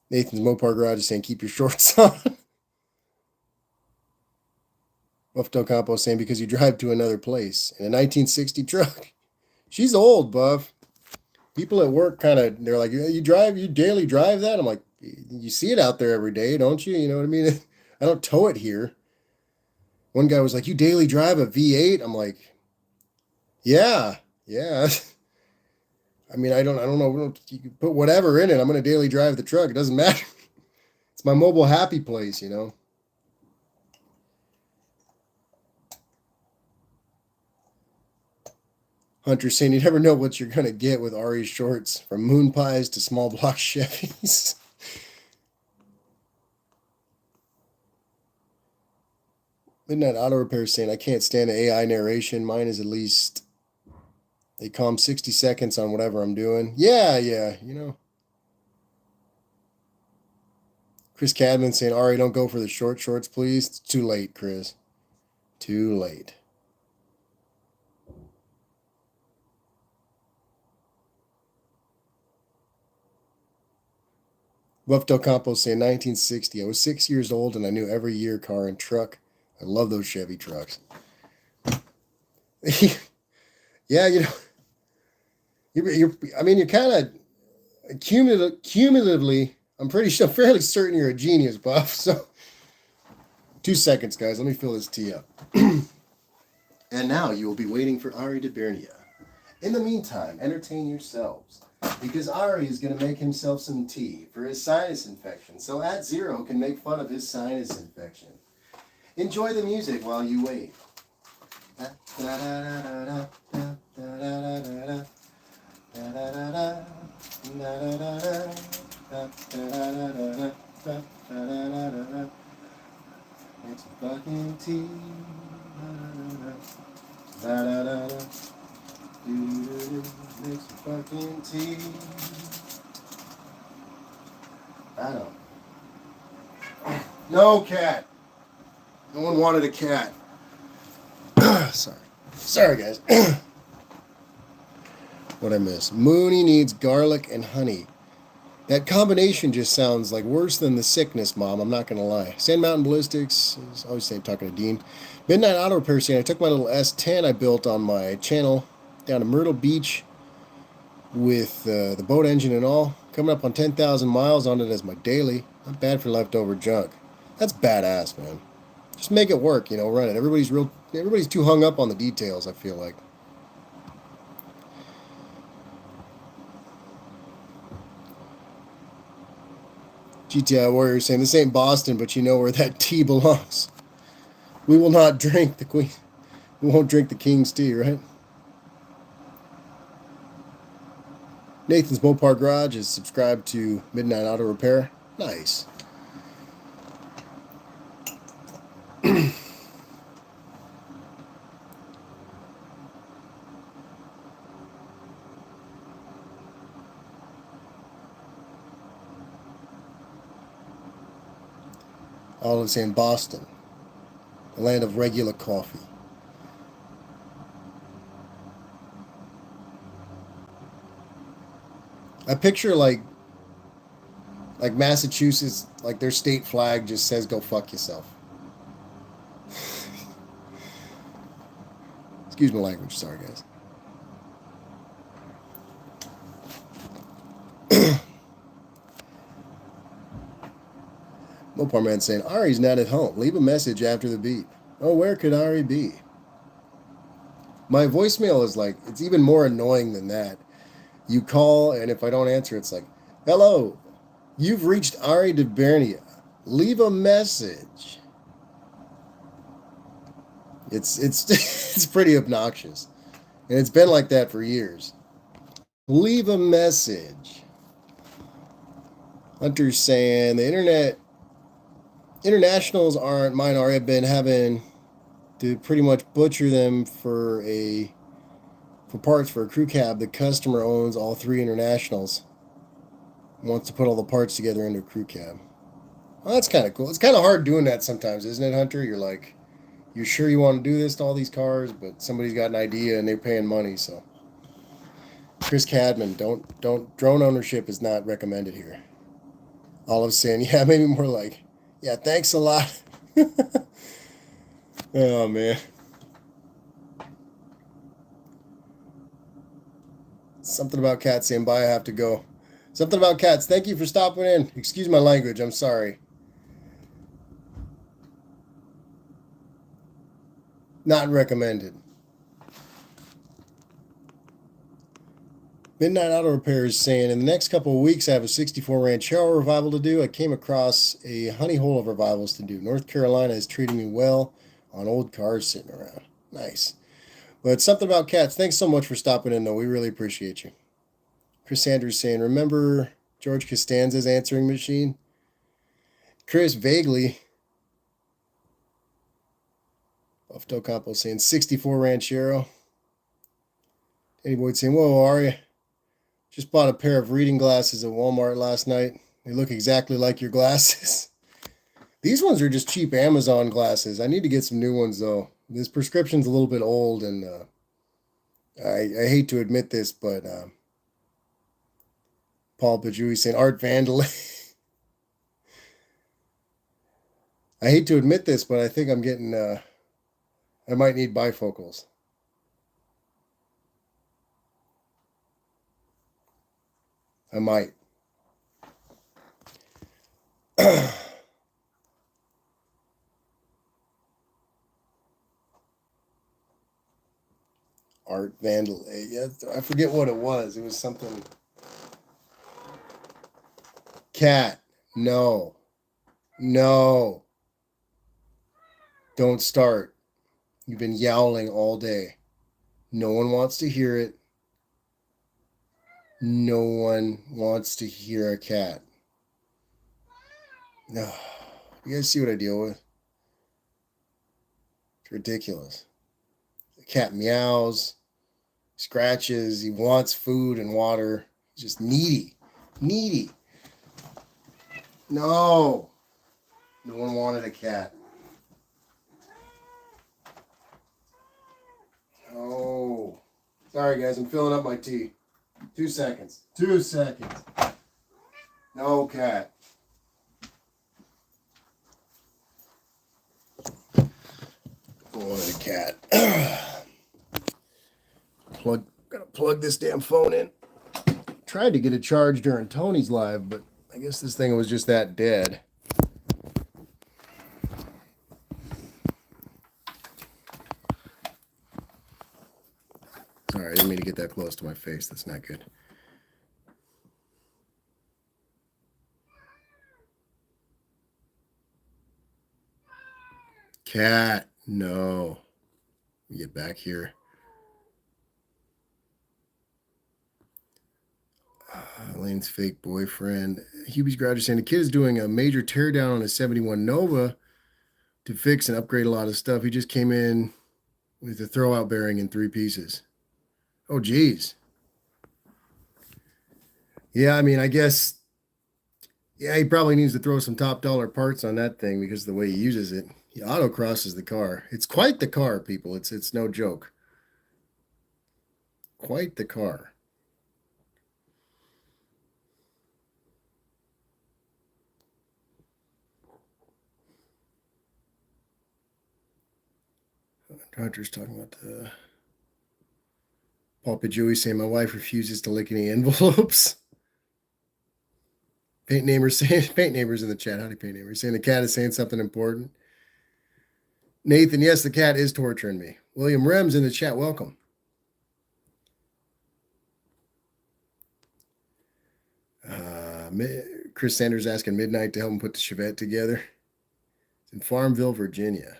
Nathan's Mopar Garage is saying keep your shorts on. Buff Del Campo saying because you drive to another place in a 1960 truck. She's old, Buff. People at work kind of, they're like, you daily drive that? I'm like, you see it out there every day, don't you? You know what I mean? I don't tow it here. One guy was like, you daily drive a V8? I'm like, yeah, yeah. I mean, I don't know. You can put whatever in it. I'm going to daily drive the truck. It doesn't matter. It's my mobile happy place, you know? Hunter saying you never know what you're going to get with Ari's shorts, from moon pies to small block Chevys. Midnight Auto Repair saying I can't stand the AI narration. Mine is at least they calm 60 seconds on whatever I'm doing. Yeah, yeah, you know. Chris Cadman saying, Ari, don't go for the short shorts, please. It's too late, Chris. Too late. Buff Del Campo saying 1960. I was 6 years old and I knew every year, car, and truck. I love those Chevy trucks. Yeah, you know, I mean, you're kind of cumulatively, I'm pretty sure, I'm fairly certain you're a genius, Buff. So, 2 seconds, guys. Let me fill this tea up. And now you will be waiting for Ari de Bernia. In the meantime, entertain yourselves, because Ari is going to make himself some tea for his sinus infection, so At Zero can make fun of his sinus infection. Enjoy the music while you wait. It's fucking tea. Make some fucking tea. I don't. No cat. No one wanted a cat. Sorry, guys. What I miss? Mooney needs garlic and honey. That combination just sounds like worse than the sickness, Mom. I'm not gonna lie. Sand Mountain Ballistics. I was always saying, talking to Dean. Midnight Auto Repair saying I took my little S10 I built on my channel down to Myrtle Beach with the boat engine and all. Coming up on 10,000 miles on it as my daily. Not bad for leftover junk. That's badass, man. Just make it work, you know, run it. Everybody's too hung up on the details, I feel like. GTI Warrior saying this ain't Boston, but you know where that tea belongs. We will not drink the Queen. We won't drink the King's tea, right? Nathan's Mopar Garage is subscribed to Midnight Auto Repair. Nice. All is in Boston, the land of regular coffee. I picture like Massachusetts, like their state flag just says "Go fuck yourself." Excuse my language, sorry guys. Mopar Man saying Ari's not at home. Leave a message after the beep. Oh, where could Ari be? My voicemail is like, it's even more annoying than that. You call, and if I don't answer, it's like, hello, you've reached Ari de Bernia. Leave a message. It's it's pretty obnoxious. And it's been like that for years. Leave a message. Hunter's saying the internationals aren't mine. I've been having to pretty much butcher them for parts for a crew cab. The customer owns all three internationals. Wants to put all the parts together into a crew cab. Well, that's kind of cool. It's kind of hard doing that sometimes, isn't it, Hunter? You're like, you're sure you want to do this to all these cars, but somebody's got an idea and they're paying money. So, Chris Cadman, don't drone ownership is not recommended here. Olive saying, yeah, maybe more like, yeah, thanks a lot. Oh man. Something about cats saying bye, I have to go. Something about cats. Thank you for stopping in. Excuse my language. I'm sorry. Not recommended. Midnight Auto Repair is saying, in the next couple of weeks, I have a 64 Ranchero revival to do. I came across a honey hole of revivals to do. North Carolina is treating me well on old cars sitting around. Nice. But something about cats. Thanks so much for stopping in, though. We really appreciate you. Chris Andrews saying, remember George Costanza's answering machine? Chris, vaguely. Buff Del Campo saying, 64 Ranchero. Eddie Boyd saying, whoa, are you? Just bought a pair of reading glasses at Walmart last night. They look exactly like your glasses. These ones are just cheap Amazon glasses. I need to get some new ones, though. This prescription's a little bit old, and I hate to admit this, but Paul Pajui saying art vandalism. I hate to admit this, but I think I'm getting, I might need bifocals. I might. Art vandal. Yeah, I forget what it was. It was something. Cat. No. No. Don't start. You've been yowling all day. No one wants to hear it. No one wants to hear a cat. No. You guys see what I deal with? It's ridiculous. The cat meows, scratches, he wants food and water. He's just needy. Needy. No. No one wanted a cat. Oh. Sorry, guys. I'm filling up my tea. 2 seconds. 2 seconds. No cat. Wanted a cat. Gotta plug this damn phone in. Tried to get a charge during Tony's live, but I guess this thing was just that dead. Sorry, I didn't mean to get that close to my face. That's not good. Cat, no. Get back here. Elaine's fake boyfriend. Hubie's Garage is saying the kid is doing a major teardown on a 71 Nova to fix and upgrade a lot of stuff. He just came in with a throwout bearing in 3 pieces. Oh, geez. Yeah, I mean, I guess, yeah, he probably needs to throw some top dollar parts on that thing because of the way he uses it. He autocrosses the car. It's quite the car, people. It's no joke. Quite the car. Hunter's talking about the Paul Pajui saying my wife refuses to lick any envelopes. Paint neighbors saying paint neighbors in the chat. Howdy, paint neighbors saying the cat is saying something important. Nathan, yes, the cat is torturing me. William Rems in the chat. Welcome. Chris Sanders asking Midnight to help him put the Chevette together. It's in Farmville, Virginia.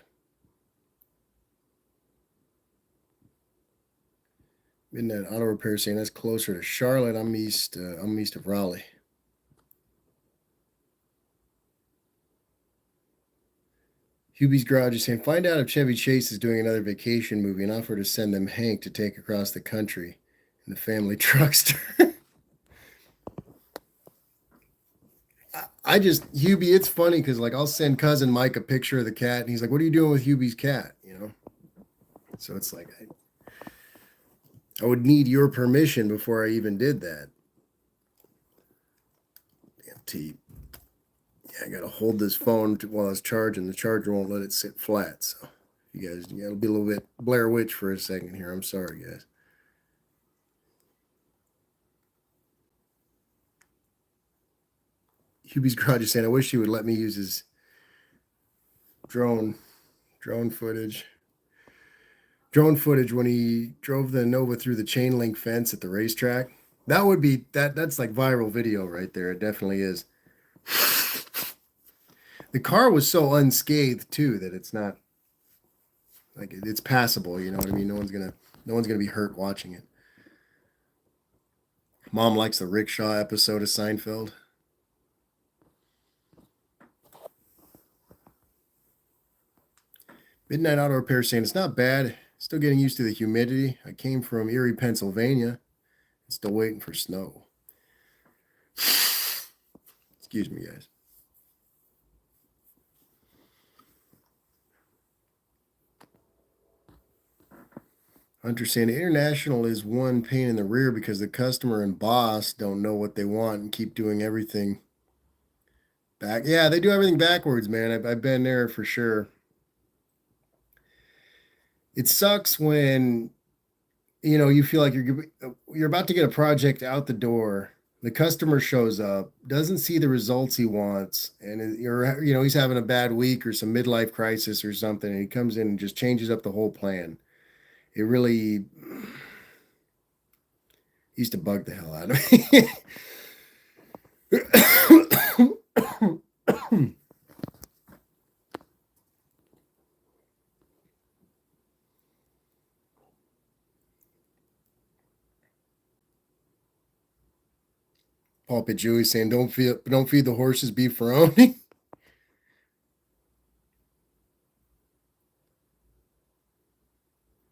Midnight Auto Repair saying that's closer to Charlotte. I'm east of Raleigh. Hubie's Garage is saying, find out if Chevy Chase is doing another vacation movie and offer to send them Hank to take across the country in the family truckster. Hubie, it's funny because like I'll send cousin Mike a picture of the cat and he's like, what are you doing with Hubie's cat? So it's like I would need your permission before I even did that. Damn T. Yeah, I gotta hold this phone while it's charging. The charger won't let it sit flat. So you guys, yeah, it'll be a little bit Blair Witch for a second here. I'm sorry, guys. Hubie's Garage is saying, I wish he would let me use his drone footage. Drone footage when he drove the Nova through the chain link fence at the racetrack. That would be that's like viral video right there. It definitely is. The car was so unscathed too that it's not like it's passable, you know what I mean? No one's gonna be hurt watching it. Mom likes the rickshaw episode of Seinfeld. Midnight Auto Repair saying it's not bad. Still getting used to the humidity. I came from Erie, Pennsylvania. Still waiting for snow. Excuse me, guys. Hunter saying international is one pain in the rear because the customer and boss don't know what they want and keep doing everything back. Yeah, they do everything backwards, man. I've been there for sure. It sucks when you feel like you're about to get a project out the door. The customer shows up, doesn't see the results he wants, and he's having a bad week or some midlife crisis or something, and he comes in and just changes up the whole plan. It really used to bug the hell out of me. Paul Pajui saying, don't feed the horses beefaroni."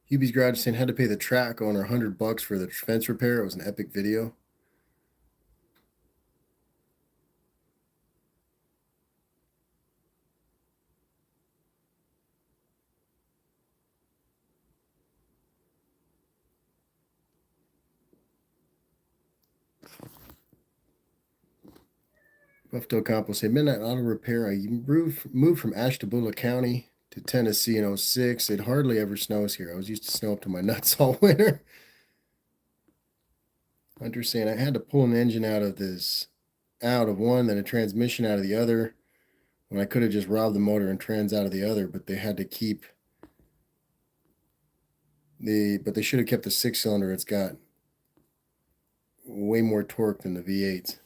Hubie's Garage saying, had to pay the track owner $100 for the fence repair. It was an epic video. Buffalo Compost said, Midnight Auto Repair. I moved from Ashtabula County to Tennessee in 06. It hardly ever snows here. I was used to snow up to my nuts all winter. Hunter saying, I had to pull an engine out of one, then a transmission out of the other, when I could have just robbed the motor and trans out of the other, but they had to keep but they should have kept the 6-cylinder. It's got way more torque than the V8s.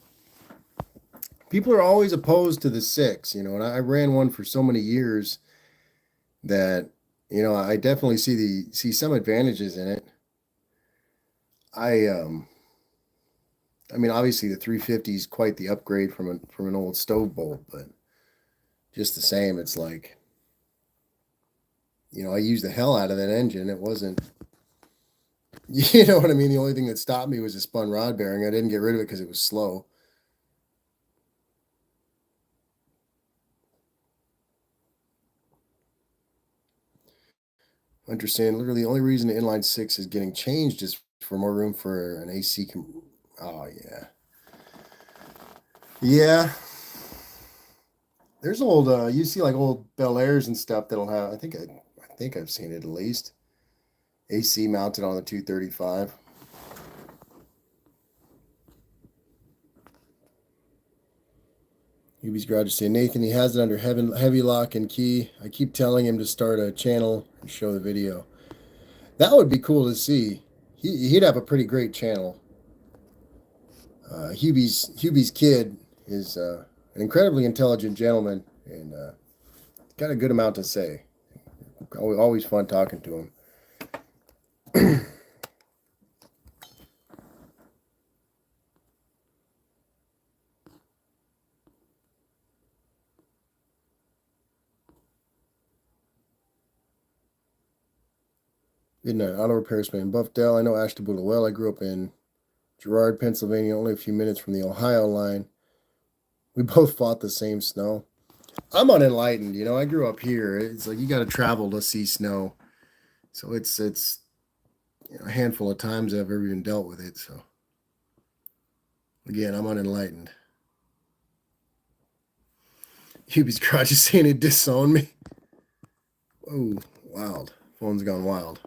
People are always opposed to the 6, and I ran one for so many years that, I definitely see some advantages in it. I mean, obviously the 350 is quite the upgrade from an old stove bolt, but just the same, it's like, I used the hell out of that engine. It wasn't, you know what I mean? The only thing that stopped me was a spun rod bearing. I didn't get rid of it because it was slow. Understand, literally the only reason the inline 6 is getting changed is for more room for an AC. Oh, yeah. Yeah. There's old, you see like old Bel Airs and stuff that'll have, I think I've seen it at least. AC mounted on the 235. Hubie's Garage is saying, Nathan, he has it under heavy lock and key. I keep telling him to start a channel and show the video. That would be cool to see. He'd have a pretty great channel. Hubie's kid is an incredibly intelligent gentleman and got a good amount to say. Always fun talking to him. Midnight Auto Repairman, Buffdale. I know Ashtabula well. I grew up in Girard, Pennsylvania, only a few minutes from the Ohio line. We both fought the same snow. I'm unenlightened, I grew up here. It's like you got to travel to see snow. So it's a handful of times I've ever even dealt with it. So again, I'm unenlightened. Hubie's garage is saying it disowned me. Oh, wild. Phone's gone wild.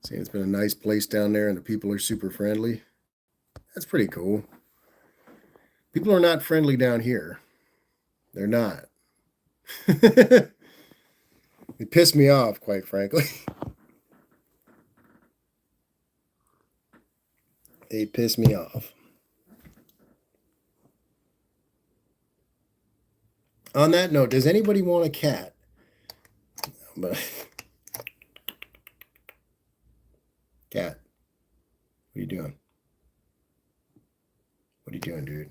Saying it's been a nice place down there and the people are super friendly. That's pretty cool. People are not friendly down here. They're not. They piss me off, quite frankly. They piss me off. On that note, does anybody want a cat? But cat, what are you doing? What are you doing, dude?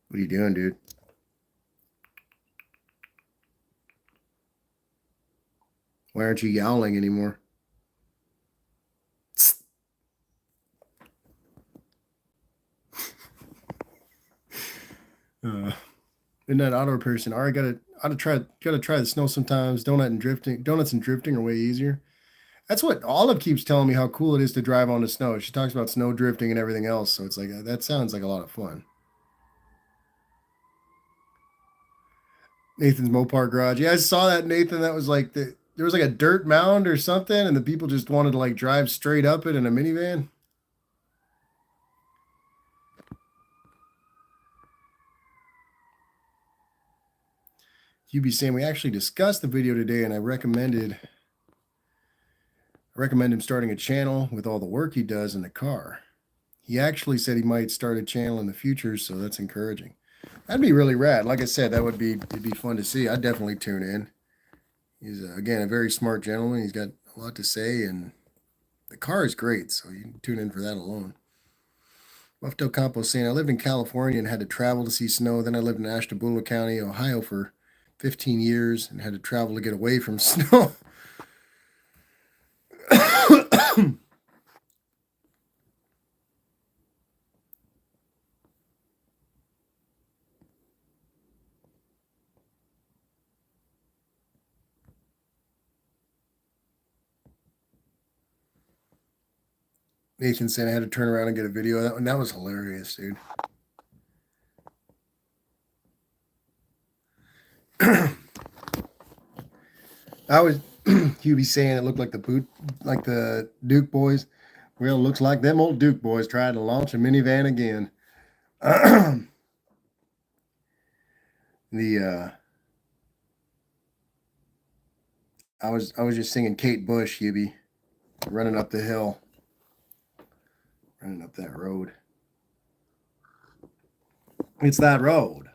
What are you doing, dude? Why aren't you yowling anymore? Midnight auto person. All right, gotta try the snow sometimes. Donuts and drifting are way easier. That's what Olive keeps telling me how cool it is to drive on the snow. She talks about snow drifting and everything else. So it's like that sounds like a lot of fun. Nathan's Mopar garage. Yeah, I saw that, Nathan. That was like there was like a dirt mound or something, and the people just wanted to like drive straight up it in a minivan. You'd be saying we actually discussed the video today, and I recommend him starting a channel with all the work he does in the car. He actually said he might start a channel in the future, so that's encouraging. That'd be really rad. Like I said, it'd be fun to see. I'd definitely tune in. He's again a very smart gentleman. He's got a lot to say, and the car is great, so you can tune in for that alone. Buff Del Campo saying I lived in California and had to travel to see snow. Then I lived in Ashtabula County, Ohio for 15 years and had to travel to get away from snow. Nathan said I had to turn around and get a video of that one. That was hilarious, dude. I was Hubie saying it looked like the Duke boys. Well, it looks like them old Duke boys tried to launch a minivan again. the I was just singing Kate Bush, Hubie, running up the hill, running up that road. It's that road.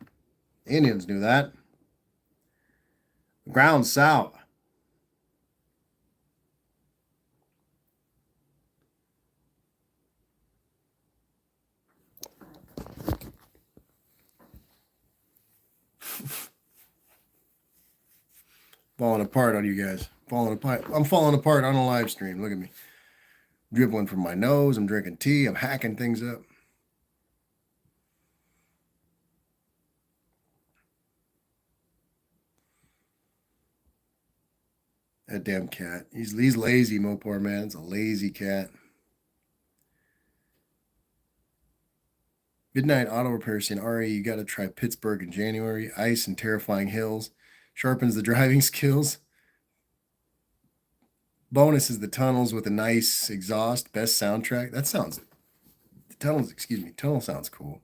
The Indians knew that. The ground's sour. Falling apart on you guys. Falling apart. I'm falling apart on a live stream. Look at me. Dribbling from my nose. I'm drinking tea. I'm hacking things up. That damn cat. He's lazy, Mopar man. It's a lazy cat. Midnight Auto Repair saying, Ari, you got to try Pittsburgh in January. Ice and terrifying hills. Sharpens the driving skills. Bonus is the tunnels with a nice exhaust. Best soundtrack. That sounds... Tunnel sounds cool.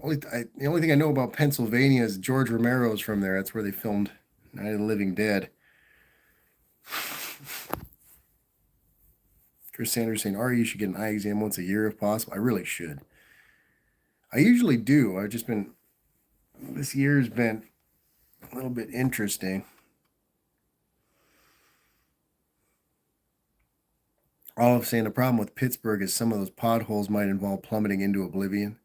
The only thing I know about Pennsylvania is George Romero's from there. That's where they filmed Night of the Living Dead. Chris Sanders saying, Ari, you should get an eye exam once a year if possible. I really should. I usually do. This year's been a little bit interesting. Olive saying the problem with Pittsburgh is some of those potholes might involve plummeting into oblivion.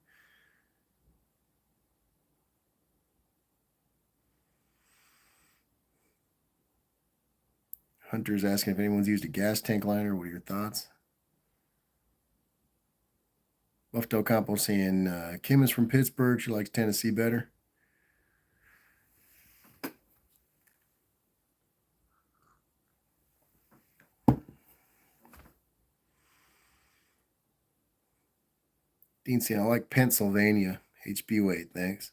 Hunter's asking if anyone's used a gas tank liner. What are your thoughts? Buff Del Campo saying Kim is from Pittsburgh. She likes Tennessee better. Dean saying I like Pennsylvania. HB weight, thanks.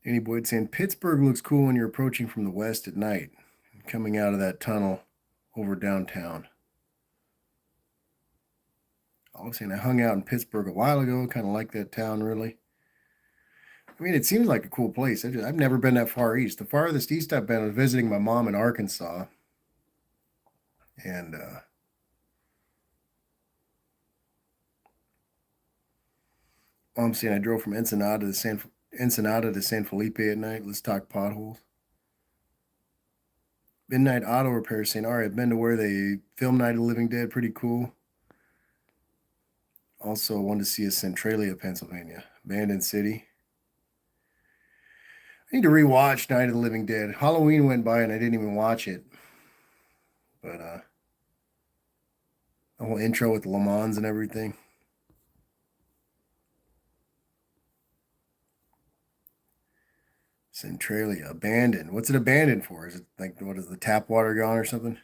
Danny Boyd saying Pittsburgh looks cool when you're approaching from the west at night, coming out of that tunnel over downtown. I'm saying I hung out in Pittsburgh a while ago, kind of like that town, really. I mean, it seems like a cool place. I've never been that far east. The farthest east I've been was visiting my mom in Arkansas. And I'm saying I drove from Ensenada to San Felipe at night. Let's talk potholes. Midnight Auto Repair saying, all right, I've been to where they film Night of the Living Dead. Pretty cool. Also, wanted to see a Centralia, Pennsylvania. Abandoned City. I need to rewatch Night of the Living Dead. Halloween went by and I didn't even watch it. But the whole intro with Le Mans and everything. Centralia, abandoned. What's it abandoned for? Is it like, what is the tap water gone or something?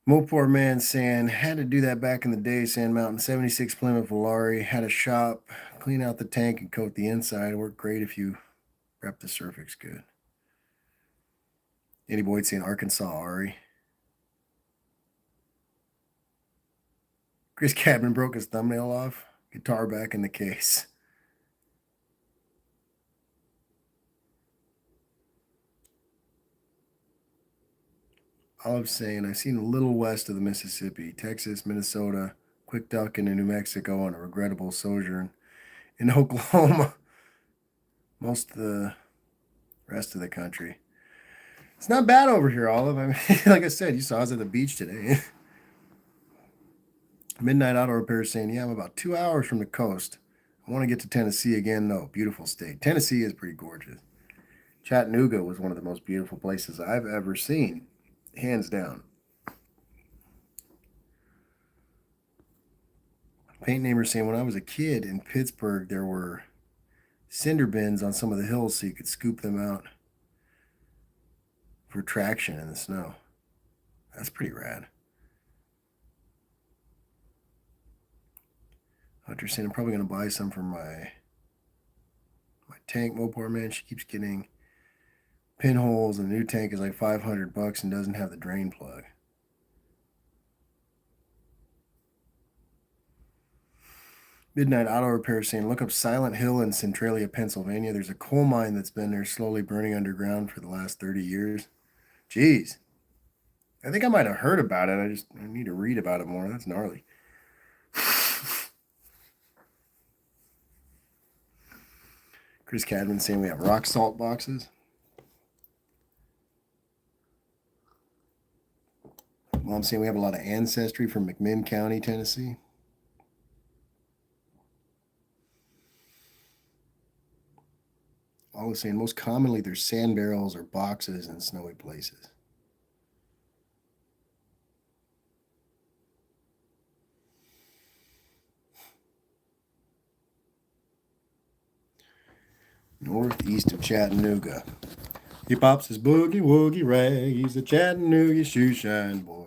Mopar Man saying, had to do that back in the day, Sand Mountain. 76 Plymouth Volare, had a shop, clean out the tank and coat the inside. It worked great if you prep the Surfix good. Danny Boyd saying Arkansas, Ari. Chris Cadman broke his thumbnail off. Guitar back in the case. Olive saying, I've seen a little west of the Mississippi, Texas, Minnesota, quick duck into New Mexico on a regrettable sojourn in Oklahoma. Most of the rest of the country. It's not bad over here, Olive. I mean, like I said, you saw us at the beach today. Midnight Auto Repair saying, yeah, I'm about 2 hours from the coast. I want to get to Tennessee again, though. Beautiful state. Tennessee is pretty gorgeous. Chattanooga was one of the most beautiful places I've ever seen, hands down. Paint Namer saying, when I was a kid in Pittsburgh, there were cinder bins on some of the hills so you could scoop them out for traction in the snow. That's pretty rad. Hunter saying, I'm probably going to buy some for my tank. Mopar Man, she keeps getting pinholes, and the new tank is like $500 and doesn't have the drain plug. Midnight Auto Repair saying, look up Silent Hill in Centralia, Pennsylvania. There's a coal mine that's been there slowly burning underground for the last 30 years. Jeez. I think I might have heard about it. I need to read about it more. That's gnarly. Chris Cadman saying we have rock salt boxes. Mom saying we have a lot of ancestry from McMinn County, Tennessee. Always saying most commonly there's sand barrels or boxes in snowy places. Northeast of Chattanooga. He pops his boogie woogie rag. He's a Chattanooga shoe shine boy.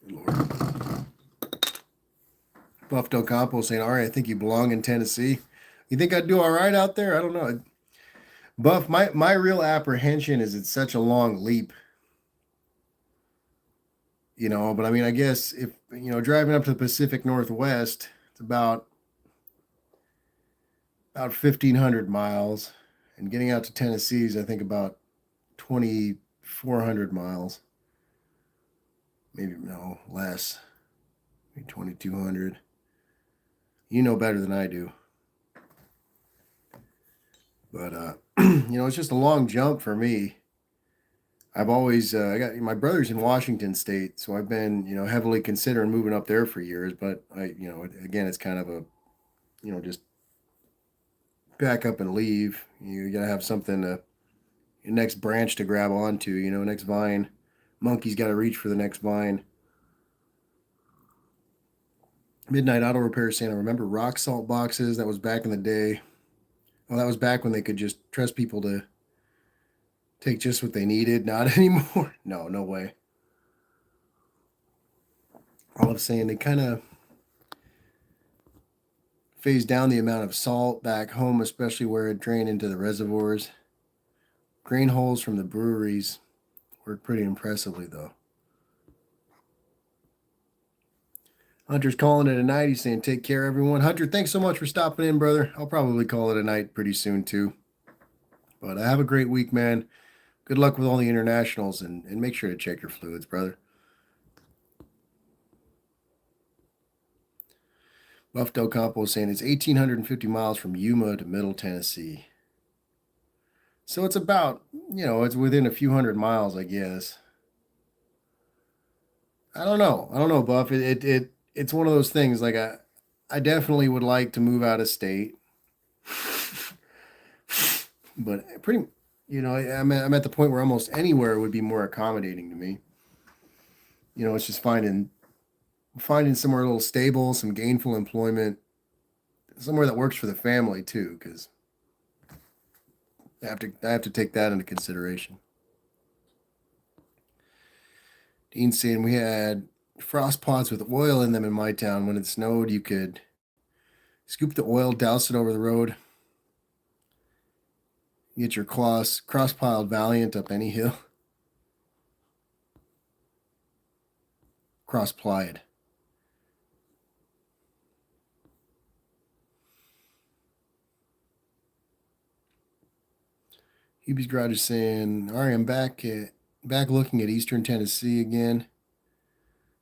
Lord. Buff Del Campo saying, all right, I think you belong in Tennessee. You think I'd do all right out there? I don't know. Buff, my real apprehension is it's such a long leap. But I mean, I guess if, driving up to the Pacific Northwest, it's about 1,500 miles. And getting out to Tennessee is, I think, about 2,400 miles. Maybe no, less. Maybe 2,200. You know better than I do. But, it's just a long jump for me. I've always I got my brother's in Washington State, so I've been heavily considering moving up there for years. But again, it's kind of a just pack up and leave. You gotta have something to your next branch to grab onto. Next vine. Monkey's got to reach for the next vine. Midnight Auto Repair saying, I remember rock salt boxes. That was back in the day. Well, that was back when they could just trust people to take just what they needed. Not anymore. No, no way. All I'm saying, they kind of phased down the amount of salt back home, especially where it drained into the reservoirs. Grain holes from the breweries worked pretty impressively, though. Hunter's calling it a night. He's saying, take care, everyone. Hunter, thanks so much for stopping in, brother. I'll probably call it a night pretty soon, too. But have a great week, man. Good luck with all the internationals, and make sure to check your fluids, brother. Buff Del Campo is saying it's 1,850 miles from Yuma to Middle Tennessee. So it's about, it's within a few hundred miles, I guess. I don't know. I don't know, Buff. It's one of those things. Like I definitely would like to move out of state, but pretty, I'm at the point where almost anywhere would be more accommodating to me. It's just finding somewhere a little stable, some gainful employment, somewhere that works for the family too, because I have to take that into consideration. Dean's saying we had frost pots with oil in them in my town. When it snowed, you could scoop the oil, douse it over the road, get your cross-piled Valiant up any hill. Cross-plied. Hubie's Garage is saying, all right, I'm back looking at Eastern Tennessee again.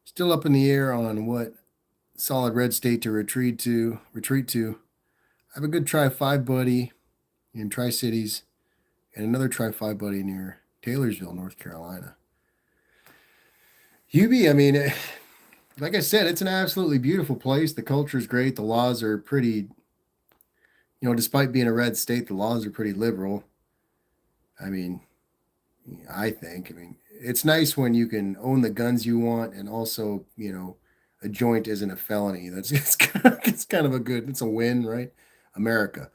Still up in the air on what solid red state to retreat to. I have a good Tri-5 buddy in Tri-Cities and another Tri-5 buddy near Taylorsville, North Carolina. Hubie, I mean, like I said, it's an absolutely beautiful place. The culture is great. The laws are pretty, despite being a red state, the laws are pretty liberal. I mean, I mean, it's nice when you can own the guns you want and also, a joint isn't a felony. That's it's kind of it's a win, right? America.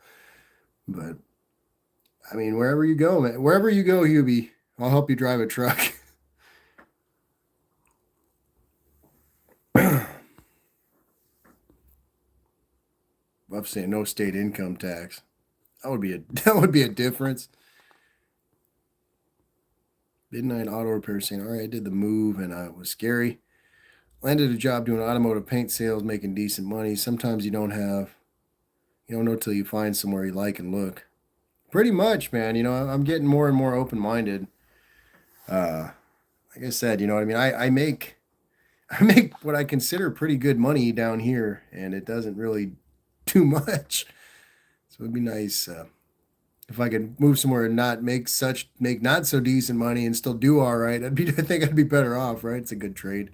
But I mean, wherever you go, man, wherever you go, Hubie, I'll help you drive a truck. I'm saying no state income tax. That would be a difference. Midnight Auto Repair saying, all right, I did the move and it was scary. Landed a job doing automotive paint sales, making decent money. Sometimes you don't know till you find somewhere you like and look. Pretty much, man. I'm getting more and more open-minded. Like I said, you know what I mean? I make I make what I consider pretty good money down here, and it doesn't really do much. So it'd be nice if I could move somewhere and not make not so decent money and still do all right. I think I'd be better off, right? It's a good trade.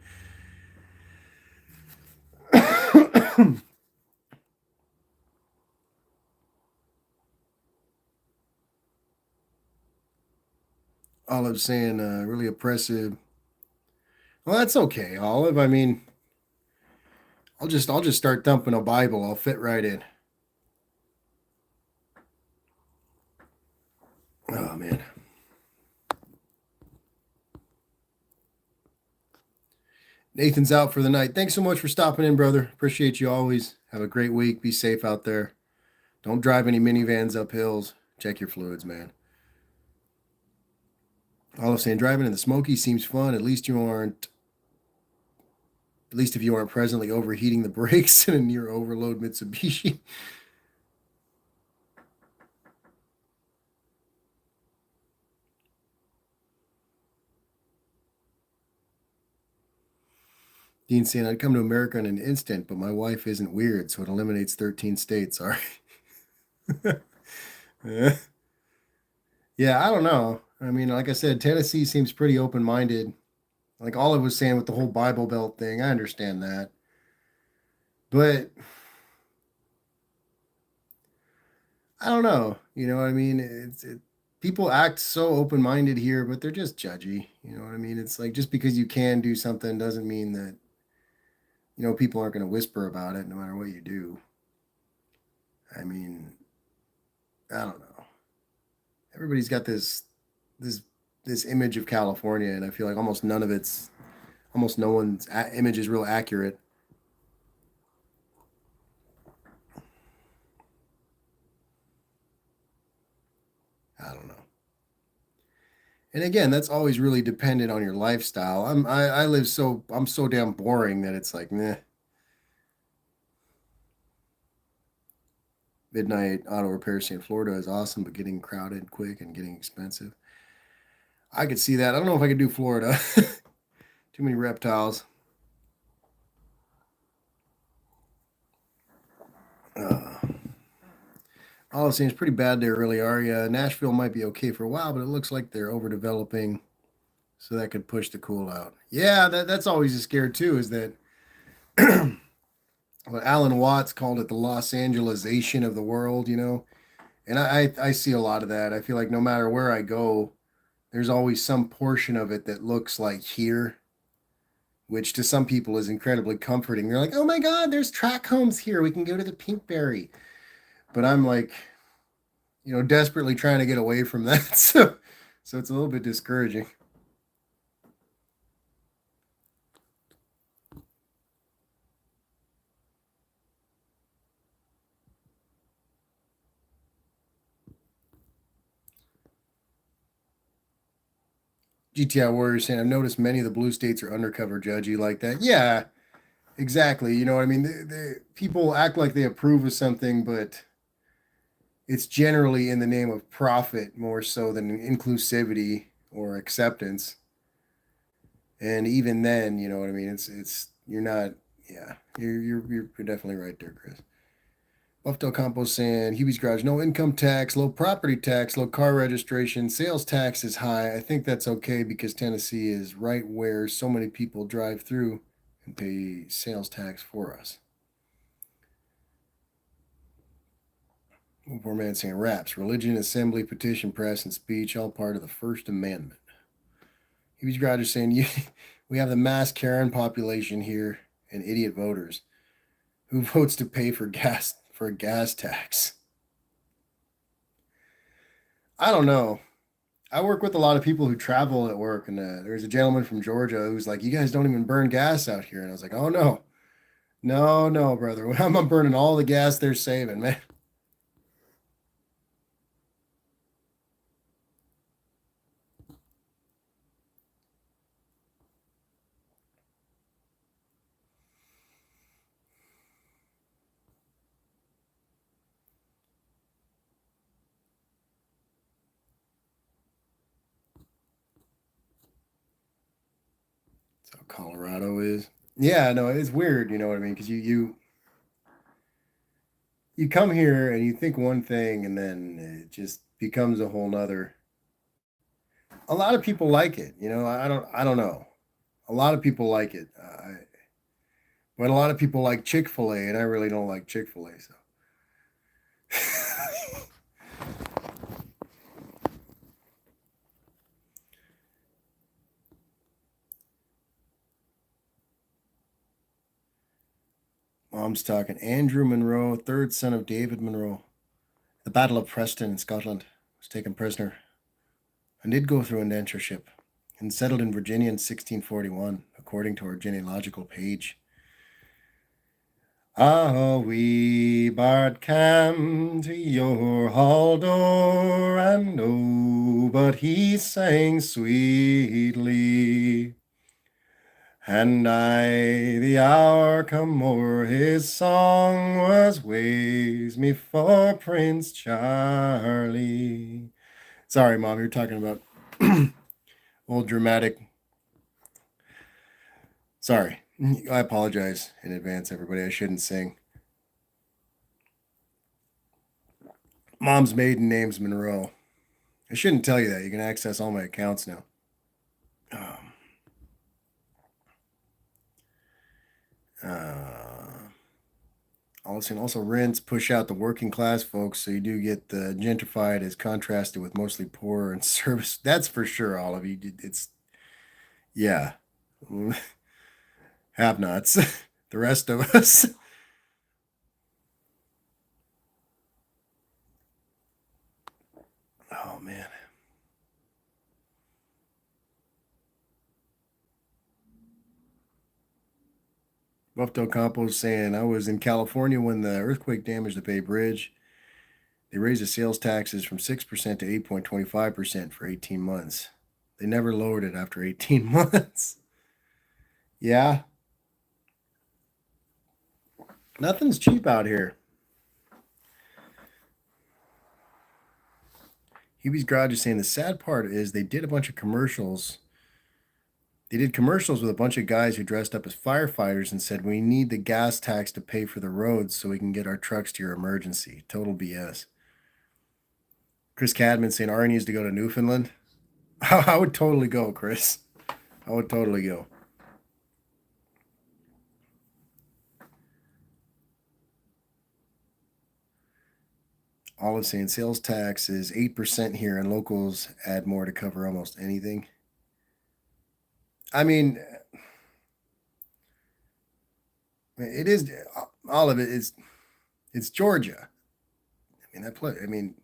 Olive saying really oppressive. Well, that's okay, Olive. I mean, I'll just start dumping a Bible. I'll fit right in. Oh man. Nathan's out for the night. Thanks so much for stopping in, brother. Appreciate you always. Have a great week. Be safe out there. Don't drive any minivans up hills. Check your fluids, man. Olive saying driving in the Smoky seems fun. At least if you aren't presently overheating the brakes in a near overload Mitsubishi. Dean saying I'd come to America in an instant, but my wife isn't weird, so it eliminates 13 states. All right. Yeah, I don't know. I mean, like I said, Tennessee seems pretty open-minded. Like Olive was saying with the whole Bible Belt thing, I understand that. But I don't know. You know what I mean? People act so open-minded here, but they're just judgy. You know what I mean? It's like just because you can do something doesn't mean that, people aren't going to whisper about it no matter what you do. I mean, I don't know. Everybody's got this this image of California, and I feel like almost no one's image is real accurate. I don't know. And again, that's always really dependent on your lifestyle. I'm so damn boring that it's like, meh. Midnight auto repair in Florida is awesome, but getting crowded quick and getting expensive. I could see that. I don't know if I could do Florida. Too many reptiles. Uh, all it seems pretty bad there, really are. Yeah, Nashville might be okay for a while, but it looks like they're overdeveloping, so that could push the cool out. Yeah, that's always a scare too. Is that what Alan Watts called it, the Los Angelesization of the world? And I see a lot of that. I feel like no matter where I go, there's always some portion of it that looks like here, which to some people is incredibly comforting. They're like, oh my God, there's track homes here. We can go to the Pinkberry. But I'm like, desperately trying to get away from that. So it's a little bit discouraging. GTI Warrior saying, I've noticed many of the blue states are undercover judgy like that. Yeah, exactly. You know what I mean? People act like they approve of something, but it's generally in the name of profit more so than inclusivity or acceptance. And even then, you know what I mean? It's you're not. Yeah, you're definitely right there, Chris. Buffalo Compost saying Hubie's Garage, no income tax, low property tax, low car registration, sales tax is high. I think that's okay because Tennessee is right where so many people drive through and pay sales tax for us. Poor man saying raps, religion, assembly, petition, press, and speech, all part of the First Amendment. Hubie's Garage is saying we have the mass Karen population here and idiot voters who votes to pay for a gas tax. I don't know. I work with a lot of people who travel at work, and there's a gentleman from Georgia who's like, "You guys don't even burn gas out here," and I was like, "Oh no, no, no, brother, I'm burning all the gas they're saving, man." That's how Colorado is. Yeah, no, it's weird. You know what I mean? Because you come here and you think one thing, and then it just becomes a whole nother. A lot of people like it. I don't know. A lot of people like it, but a lot of people like Chick-fil-A, and I really don't like Chick-fil-A. So. Mom's talking. Andrew Monroe, third son of David Monroe. The Battle of Preston in Scotland was taken prisoner and did go through indentureship and settled in Virginia in 1641, according to our genealogical page. A wee bard came to your hall door, and oh, but he sang sweetly. And I, the hour come o'er, his song was ways me for Prince Charlie. Sorry, Mom, you're talking about old dramatic. Sorry. I apologize in advance, everybody. I shouldn't sing. Mom's maiden name's Monroe. I shouldn't tell you that. You can access all my accounts now. Um, uh, also, rents push out the working class folks, so you do get the gentrified as contrasted with mostly poor and service. That's for sure, all of you. It's, yeah, have nots. The rest of us. Oh, man. Buffalo Compost saying, I was in California when the earthquake damaged the Bay Bridge. They raised the sales taxes from 6% to 8.25% for 18 months. They never lowered it after 18 months. Yeah, nothing's cheap out here. Hubie's Garage is saying the sad part is they did a bunch of commercials. They did commercials with a bunch of guys who dressed up as firefighters and said, we need the gas tax to pay for the roads so we can get our trucks to your emergency. Total BS. Chris Cadman saying Ari needs to go to Newfoundland. I would totally go, Chris. I would totally go. Olive saying sales tax is 8% here, and locals add more to cover almost anything. I mean, it is all of it is. It's Georgia. I mean, I mean,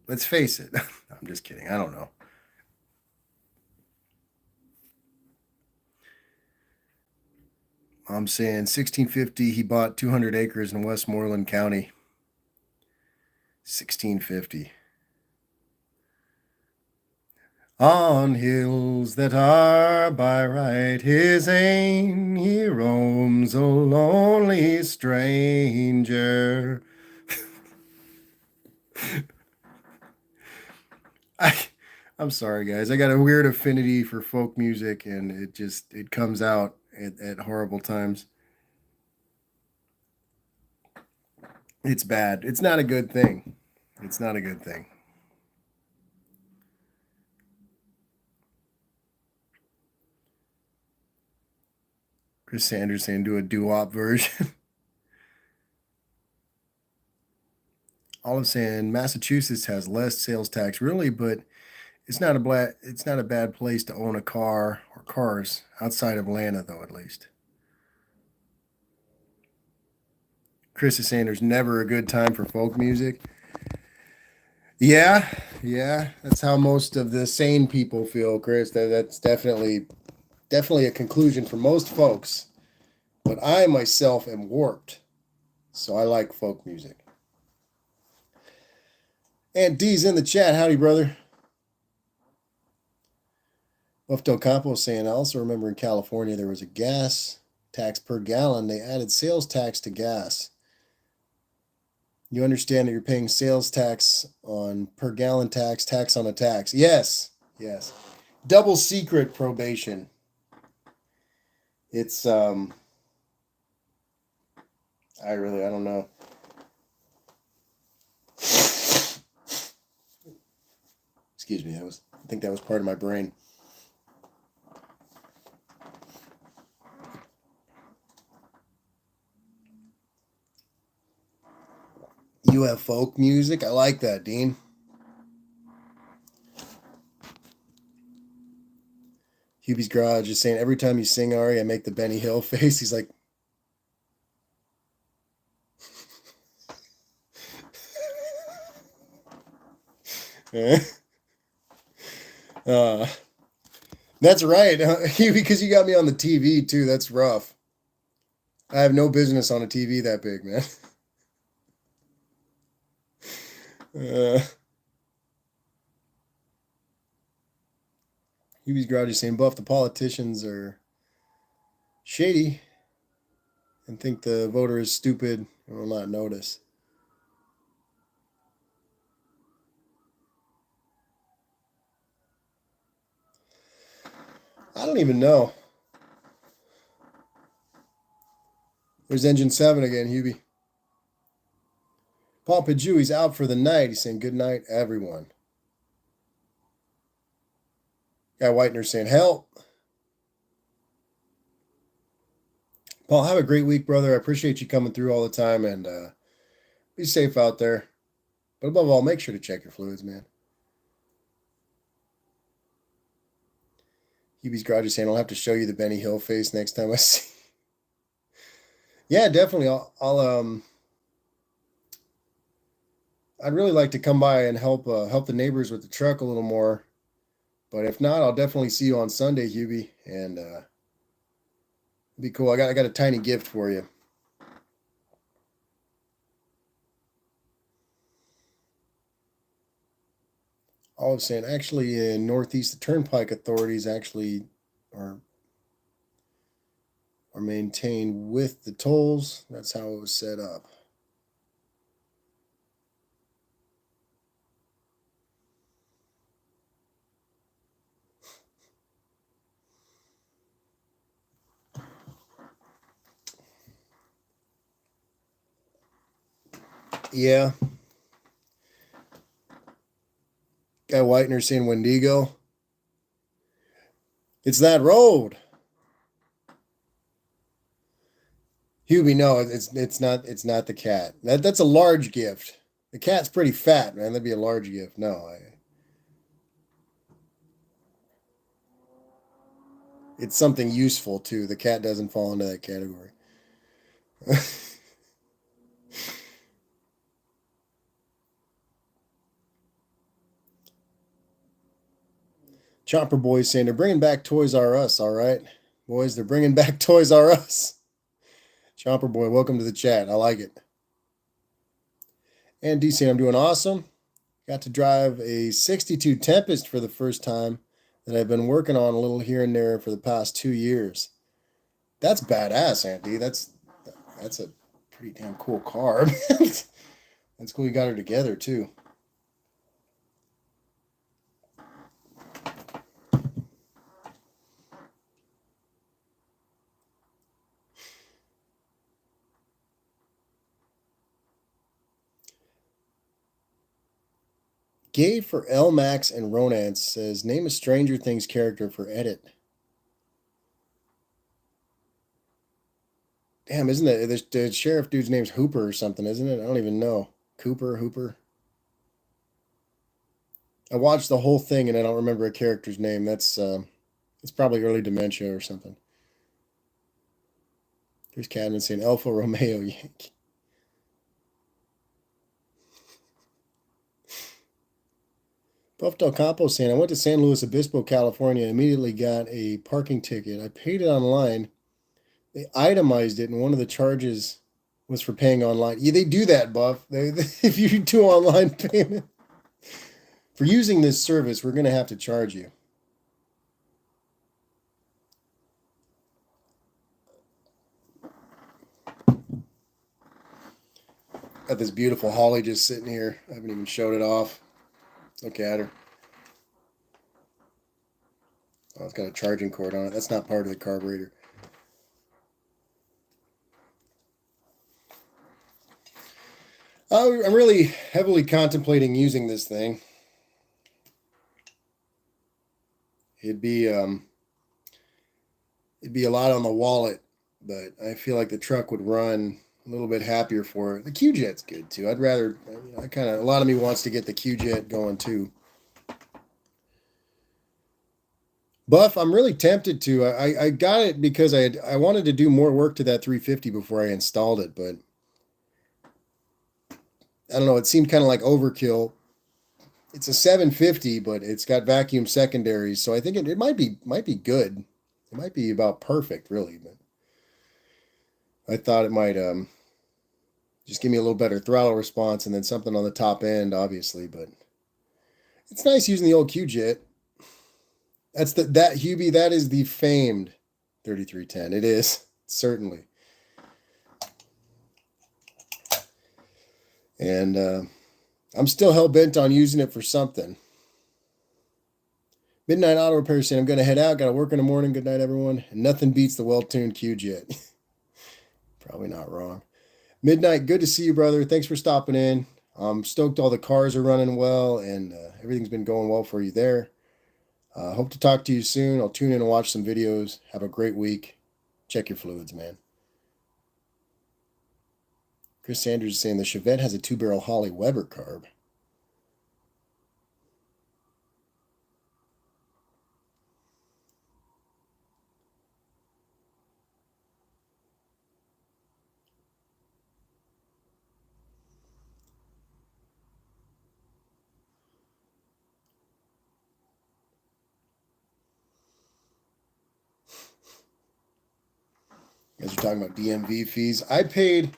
let's face it. I'm just kidding. I don't know. I'm saying 1650. He bought 200 acres in Westmoreland County. 1650. On hills that are by right his ain, he roams a lonely stranger. I, I'm sorry, guys. I got a weird affinity for folk music, and it comes out at horrible times. It's bad. It's not a good thing. It's not a good thing. Chris Sanders saying do a doo-wop version. Olive saying Massachusetts has less sales tax, really, but it's not a bad place to own a car or cars outside of Atlanta, though, at least. Chris is saying there's never a good time for folk music. Yeah, yeah, that's how most of the sane people feel, Chris. That's definitely a conclusion for most folks. But I myself am warped, so I like folk music. And D's in the chat. Howdy, brother. Buff Del Campo saying, I also remember in California there was a gas tax per gallon. They added sales tax to gas. You understand that you're paying sales tax on per gallon tax on a tax. Yes, yes. Double secret probation. It's I don't know. Excuse me. I think that was part of my brain. You have folk music? I like that, Dean. Hubie's Garage is saying every time you sing Ari, I make the Benny Hill face. He's like, uh, that's right. Because you got me on the TV too. That's rough. I have no business on a TV that big, man. Hubie's Garage is saying, Buff, the politicians are shady and think the voter is stupid and will not notice. I don't even know. There's Engine 7 again, Hubie. Paul Pajou, he's out for the night. He's saying good night, everyone. Guy Whitener saying, help. Paul, have a great week, brother. I appreciate you coming through all the time, and be safe out there. But above all, make sure to check your fluids, man. Hubie's Garage is saying, I'll have to show you the Benny Hill face next time I see. Yeah, definitely. I'd really like to come by and help the neighbors with the truck a little more. But if not, I'll definitely see you on Sunday, Hubie, and it'd be cool. I got a tiny gift for you. All I'm saying, actually, in Northeast, the Turnpike authorities actually are maintained with the tolls. That's how it was set up. Yeah. Guy Whitener saying Wendigo. It's that road. Hubie, no, it's not the cat. That's a large gift. The cat's pretty fat, man. That'd be a large gift. No, it's something useful too. The cat doesn't fall into that category. Chopper Boy saying they're bringing back Toys R Us. All right, boys, they're bringing back Toys R Us. Chopper Boy, welcome to the chat. I like it. And D saying I'm doing awesome. Got to drive a 62 Tempest for the first time that I've been working on a little here and there for the past 2 years. That's badass, Auntie. That's a pretty damn cool car. That's cool you got her together too. Gay for L Max and Ronance says, name a Stranger Things character for edit. Damn, isn't it? The sheriff dude's name's Hooper or something, isn't it? I don't even know. Hooper. I watched the whole thing and I don't remember a character's name. It's probably early dementia or something. There's Cadman saying Alfa Romeo Yankee. Buff Del Campo saying, I went to San Luis Obispo, California, and immediately got a parking ticket. I paid it online. They itemized it, and one of the charges was for paying online. Yeah, they do that, Buff. If you do online payment for using this service, we're going to have to charge you. Got this beautiful Holly just sitting here. I haven't even showed it off. Look at her. Oh, it's got a charging cord on it. That's not part of the carburetor. I'm really heavily contemplating using this thing. It'd be a lot on the wallet, but I feel like the truck would run a little bit happier for it. The Q-Jet's good too. I'd rather, a lot of me wants to get the Q-Jet going too. Buff, I'm really tempted to. I got it because I wanted to do more work to that 350 before I installed it, but I don't know. It seemed kind of like overkill. It's a 750, but it's got vacuum secondaries, so I think it might be good. It might be about perfect, really. But I thought it might just give me a little better throttle response and then something on the top end, obviously. But it's nice using the old Q-Jet. That Hubie. That is the famed 3310. It is certainly. And I'm still hell bent on using it for something. Midnight Auto Repair saying, I'm going to head out. Got to work in the morning. Good night, everyone. And nothing beats the well-tuned Q-Jet. Probably not wrong. Midnight, good to see you, brother. Thanks for stopping in. I'm stoked all the cars are running well and everything's been going well for you there. Hope to talk to you soon. I'll tune in and watch some videos. Have a great week. Check your fluids, man. Chris Sanders is saying the Chevette has a 2-barrel Holly Weber carb. You guys are talking about DMV fees. I paid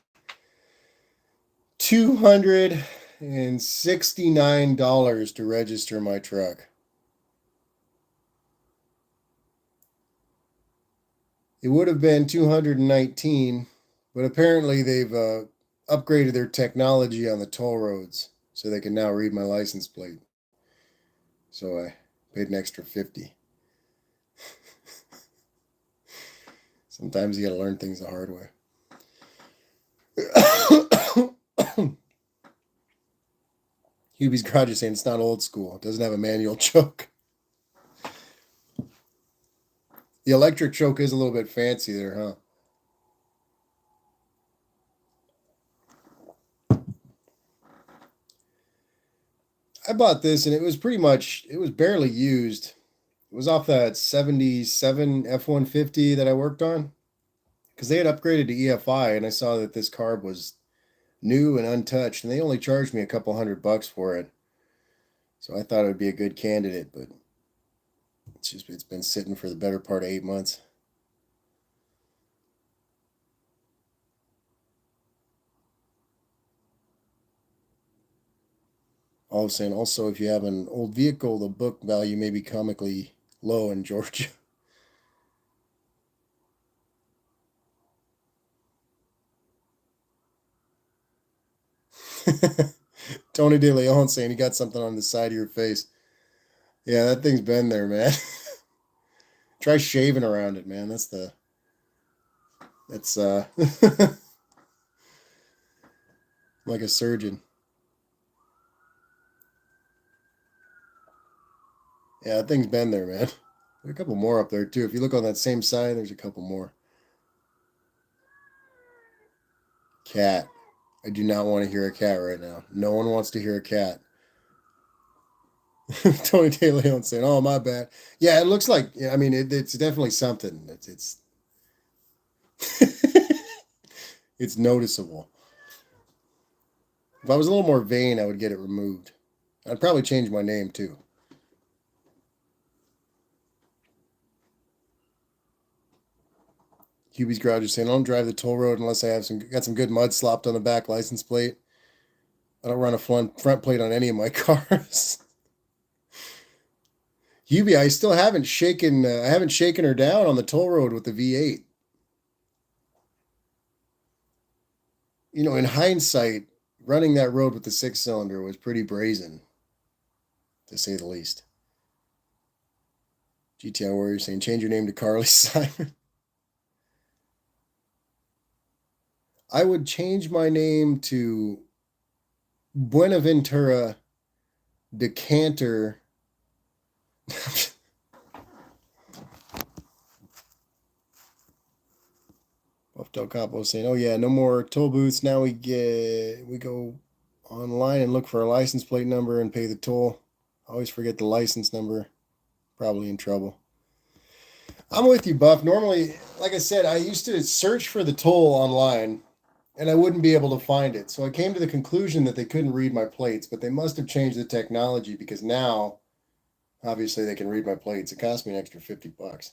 $269 to register my truck. It would have been 219, but apparently they've upgraded their technology on the toll roads so they can now read my license plate. So I paid an extra 50. Sometimes you got to learn things the hard way. Hubie's Garage is saying it's not old school. It doesn't have a manual choke. The electric choke is a little bit fancy there, huh? I bought this and it was barely used. It was off that 77 F-150 that I worked on because they had upgraded to EFI and I saw that this carb was new and untouched and they only charged me a couple $100 for it. So I thought it would be a good candidate, but it's been sitting for the better part of 8 months. All of saying also if you have an old vehicle, the book value may be comically low in Georgia. Tony De Leon saying you got something on the side of your face. Yeah, that thing's been there, man. Try shaving around it, man. That's like a surgeon. Yeah, that thing's been there, man. There's a couple more up there too. If you look on that same side, there's a couple more. Cat. I do not want to hear a cat right now. No one wants to hear a cat. Tony De Leon saying, "Oh, my bad." Yeah, it looks like. Yeah, I mean, it's definitely something. It's noticeable. If I was a little more vain, I would get it removed. I'd probably change my name too. Hubie's Garage is saying, "I don't drive the toll road unless I have got some good mud slopped on the back license plate. I don't run a front plate on any of my cars." Hubie, I still haven't shaken. I haven't shaken her down on the toll road with the V8. You know, in hindsight, running that road with the 6-cylinder was pretty brazen, to say the least. GTI Warrior saying, "Change your name to Carly Simon." I would change my name to Buenaventura Decanter. Buff Del Capo saying, "Oh yeah, no more toll booths. Now we go online and look for a license plate number and pay the toll. Always forget the license number. Probably in trouble." I'm with you, Buff. Normally, like I said, I used to search for the toll online and I wouldn't be able to find it. So I came to the conclusion that they couldn't read my plates, but they must have changed the technology because now obviously they can read my plates. It cost me an extra $50.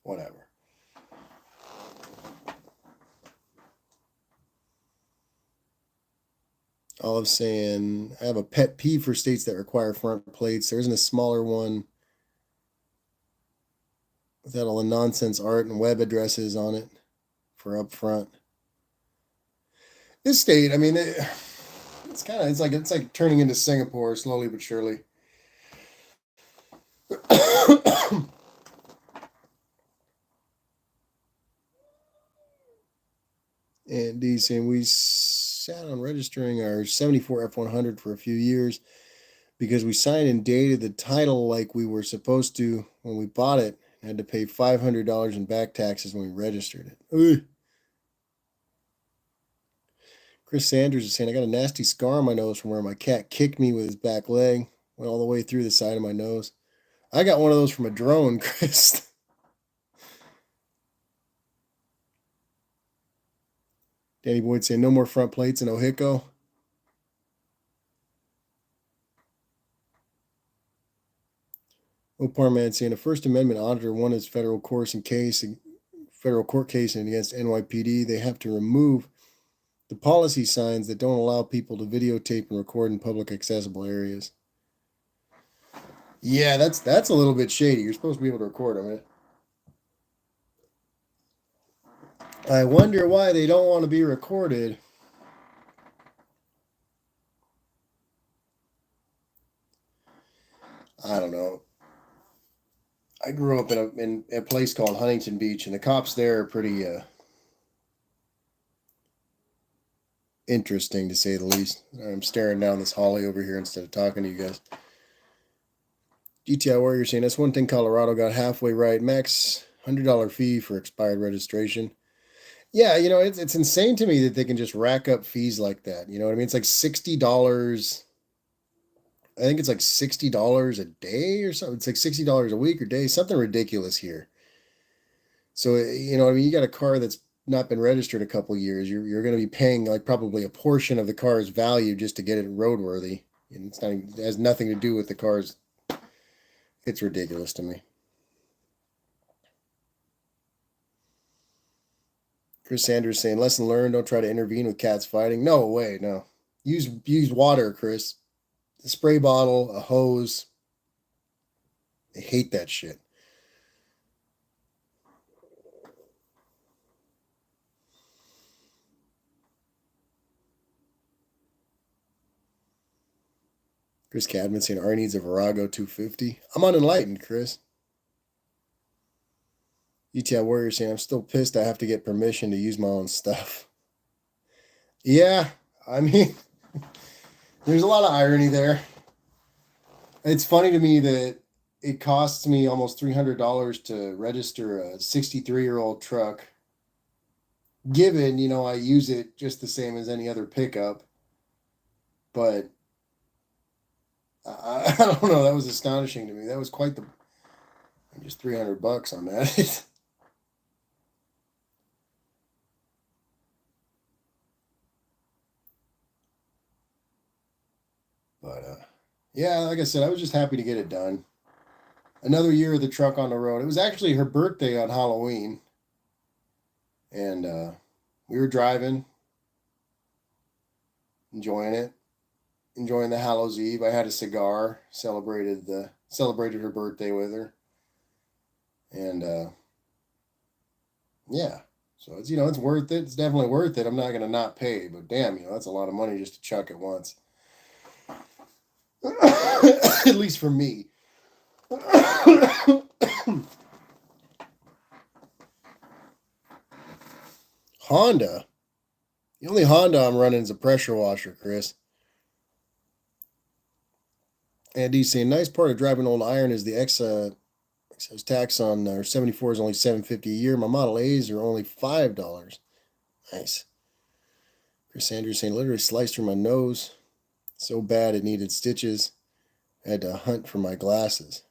Whatever. Olive saying, "I have a pet peeve for states that require front plates. There isn't a smaller one without all the nonsense art and web addresses on it for up front." This state, I mean, it's like turning into Singapore slowly but surely. And he's saying we sat on registering our 74 F100 for a few years. because we signed and dated the title like we were supposed to when we bought it. And had to pay $500 in back taxes when we registered it. Ugh. Chris Sanders is saying, I got a nasty scar on my nose from where my cat kicked me with his back leg. Went all the way through the side of my nose. I got one of those from a drone, Chris. Danny Boyd saying, no more front plates in Ohiko. Opar Man saying, a First Amendment auditor won his federal court case against NYPD. They have to remove the policy signs that don't allow people to videotape and record in public accessible areas. Yeah, that's a little bit shady. You're supposed to be able to record them. Right? I wonder why they don't want to be recorded. I don't know. I grew up in a place called Huntington Beach, and the cops there are pretty interesting to say the least. I'm staring down this holly over here instead of talking to you guys. GTI Warrior saying that's one thing Colorado got halfway right. Max $100 fee for expired registration. Yeah, it's insane to me that they can just rack up fees like that. You know what I mean? It's like $60. I think it's like $60 a day or something. It's like $60 a week or day, something ridiculous here. So I mean, you got a car that's not been registered a couple years. You're going to be paying like probably a portion of the car's value just to get it roadworthy, and it has nothing to do with the car's. It's ridiculous to me. Chris Sanders saying, lesson learned, don't try to intervene with cats fighting. No way, no. Use water, Chris. A spray bottle, a hose. I hate that shit. Chris Cadman saying, R needs a Virago 250. I'm unenlightened, Chris. ETI Warrior saying, I'm still pissed I have to get permission to use my own stuff. Yeah, I mean, there's a lot of irony there. It's funny to me that it costs me almost $300 to register a 63-year-old truck. Given, I use it just the same as any other pickup. But I don't know. That was astonishing to me. That was quite the just $300 on that. But yeah, like I said, I was just happy to get it done. Another year of the truck on the road. It was actually her birthday on Halloween, and we were driving, enjoying it, enjoying the Hallows Eve. I had a cigar, celebrated her birthday with her, and yeah. So it's worth it. It's definitely worth it. I'm not gonna not pay, but damn, that's a lot of money just to chuck at once. At least for me. Honda. The only Honda I'm running is a pressure washer, Chris. And he's saying, nice part of driving old iron is the excise tax on our 74 is only $7.50 a year. My Model A's are only $5. Nice. Chris Andrews saying, literally sliced through my nose. So bad it needed stitches. I had to hunt for my glasses.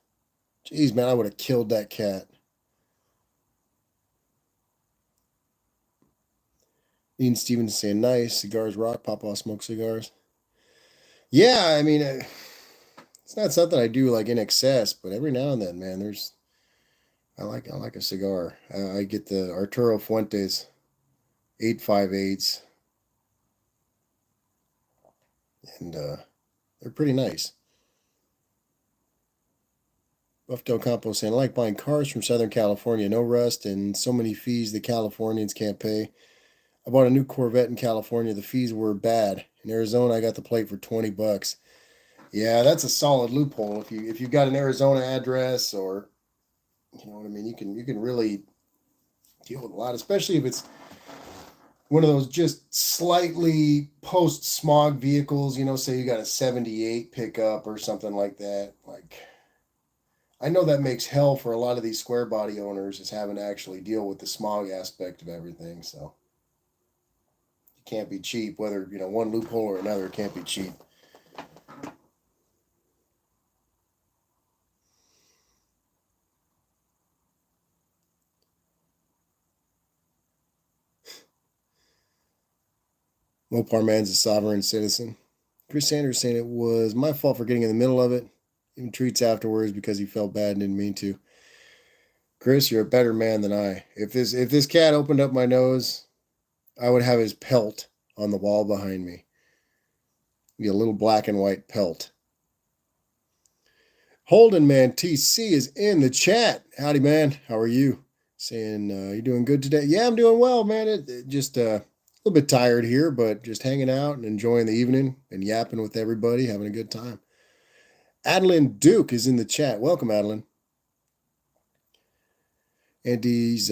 Jeez, man, I would have killed that cat. Ian Stevens saying, nice. Cigars rock. Papa smokes cigars. Yeah, I mean, it's not something I do like in excess, but every now and then, man, I like a cigar. I get the Arturo Fuentes 858s, and they're pretty nice. Buff Del Campo saying, I like buying cars from Southern California. No rust and so many fees the Californians can't pay. I bought a new Corvette in California. The fees were bad. In Arizona, I got the plate for $20. Yeah, that's a solid loophole. If you've got an Arizona address, or you know what I mean, you can really deal with a lot, especially if it's one of those just slightly post smog vehicles, say you got a 78 pickup or something like that. Like, I know that makes hell for a lot of these square body owners is having to actually deal with the smog aspect of everything. So it can't be cheap, whether, one loophole or another, it can't be cheap. Mopar Man's a sovereign citizen. Chris Sanders saying it was my fault for getting in the middle of it. Even treats afterwards because he felt bad and didn't mean to. Chris, you're a better man than I. If this cat opened up my nose, I would have his pelt on the wall behind me. Be a little black and white pelt. Holden Man TC is in the chat. Howdy, man. How are you? Saying you doing good today? Yeah, I'm doing well, man. It just a little bit tired here, but just hanging out and enjoying the evening and yapping with everybody, having a good time. Adeline Duke is in the chat. Welcome, Adeline. Andy's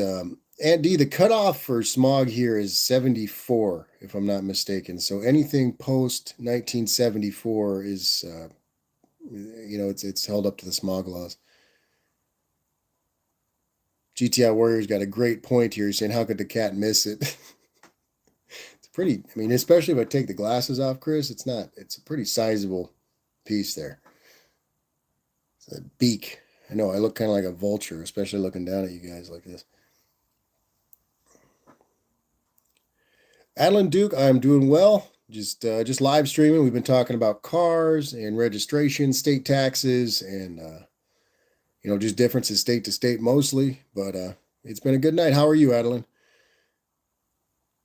Andy, the cutoff for smog here is 74, if I'm not mistaken. So anything post 1974 is, it's held up to the smog laws. GTI Warrior's got a great point here. He's saying, how could the cat miss it? It's pretty, especially if I take the glasses off, Chris, it's a pretty sizable piece there. It's a beak. I know, I look kind of like a vulture, especially looking down at you guys like this. Adeline Duke, I'm doing well. Just live streaming. We've been talking about cars and registration, state taxes, and just differences state to state mostly. But it's been a good night. How are you, Adeline?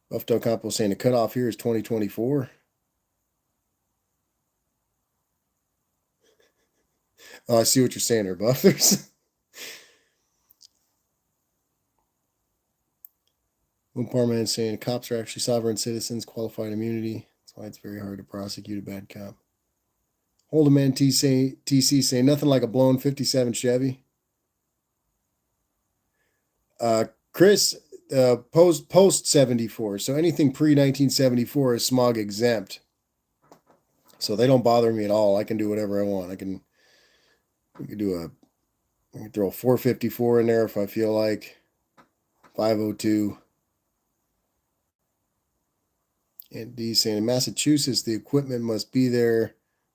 Buff Del Campo saying the cutoff here is 2024. Oh, I see what you're saying there, Buffers. One saying cops are actually sovereign citizens, qualified immunity. That's why it's very hard to prosecute a bad cop. Holdeman TC saying nothing like a blown 57 Chevy. Chris, post 74. So anything pre 1974 is smog exempt. So they don't bother me at all. I can do whatever I want. I can throw a 454 in there if I feel like. 502. And D saying in Massachusetts, the equipment must be there.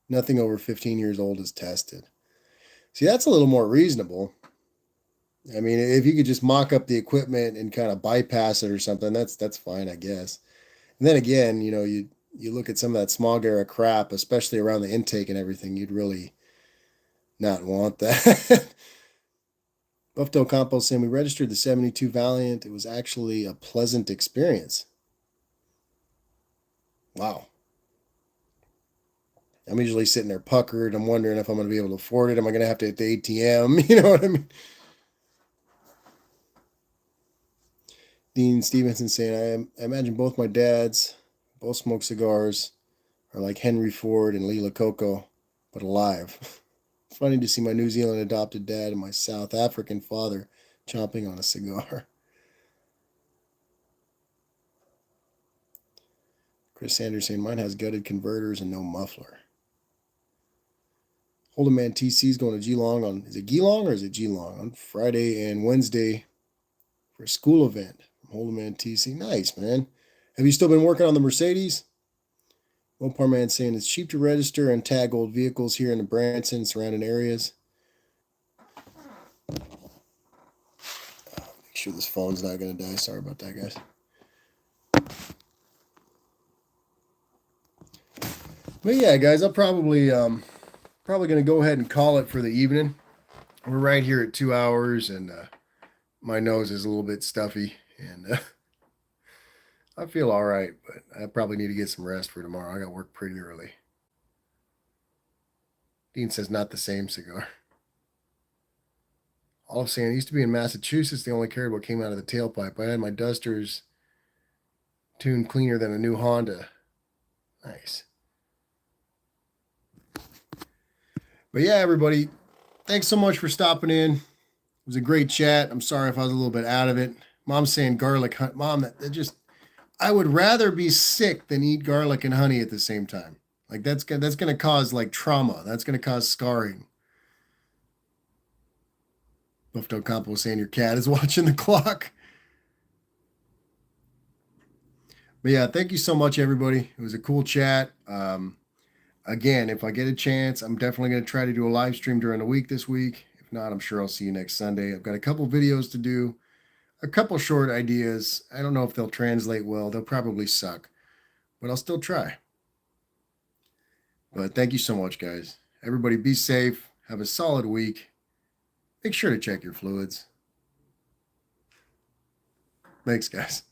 Nothing over 15 years old is tested. See, that's a little more reasonable. If you could just mock up the equipment and kind of bypass it or something, that's fine, I guess. And then again, you look at some of that smog era crap, especially around the intake and everything, you'd really not want that. Buff Del Campo saying we registered the 72 Valiant. It was actually a pleasant experience. Wow. I'm usually sitting there puckered. I'm wondering if I'm going to be able to afford it. Am I going to have to hit the ATM? You know what I mean? Dean Stevenson saying, I imagine both my dads, both smoke cigars, are like Henry Ford and Lila Coco, but alive. Funny to see my New Zealand adopted dad and my South African father chomping on a cigar. Chris Sanders saying, mine has gutted converters and no muffler. Holden TC is going to Geelong on, is it Geelong or is it Geelong? On Friday and Wednesday for a school event. Holden TC. Nice, man. Have you still been working on the Mercedes? Mopar Man saying it's cheap to register and tag old vehicles here in the Branson and surrounding areas. Make sure this phone's not going to die. Sorry about that, guys. But yeah, guys, I'm probably going to go ahead and call it for the evening. We're right here at 2 hours, and my nose is a little bit stuffy, and I feel all right, but I probably need to get some rest for tomorrow. I got work pretty early. Dean says not the same cigar. All I'm saying, I used to be in Massachusetts. They only cared what came out of the tailpipe. I had my dusters tuned cleaner than a new Honda. Nice. But yeah, everybody, thanks so much for stopping in. It was a great chat. I'm sorry if I was a little bit out of it. Mom's saying garlic hunt. Mom, that just, I would rather be sick than eat garlic and honey at the same time. Like that's gonna cause like trauma. That's gonna cause scarring. Buff Del Campo saying your cat is watching the clock. But yeah, thank you so much, everybody. It was a cool chat. Again, if I get a chance, I'm definitely going to try to do a live stream during the week this week. If not, I'm sure I'll see you next Sunday. I've got a couple videos to do, a couple short ideas. I don't know if they'll translate well. They'll probably suck, but I'll still try. But thank you so much, guys. Everybody be safe. Have a solid week. Make sure to check your fluids. Thanks, guys.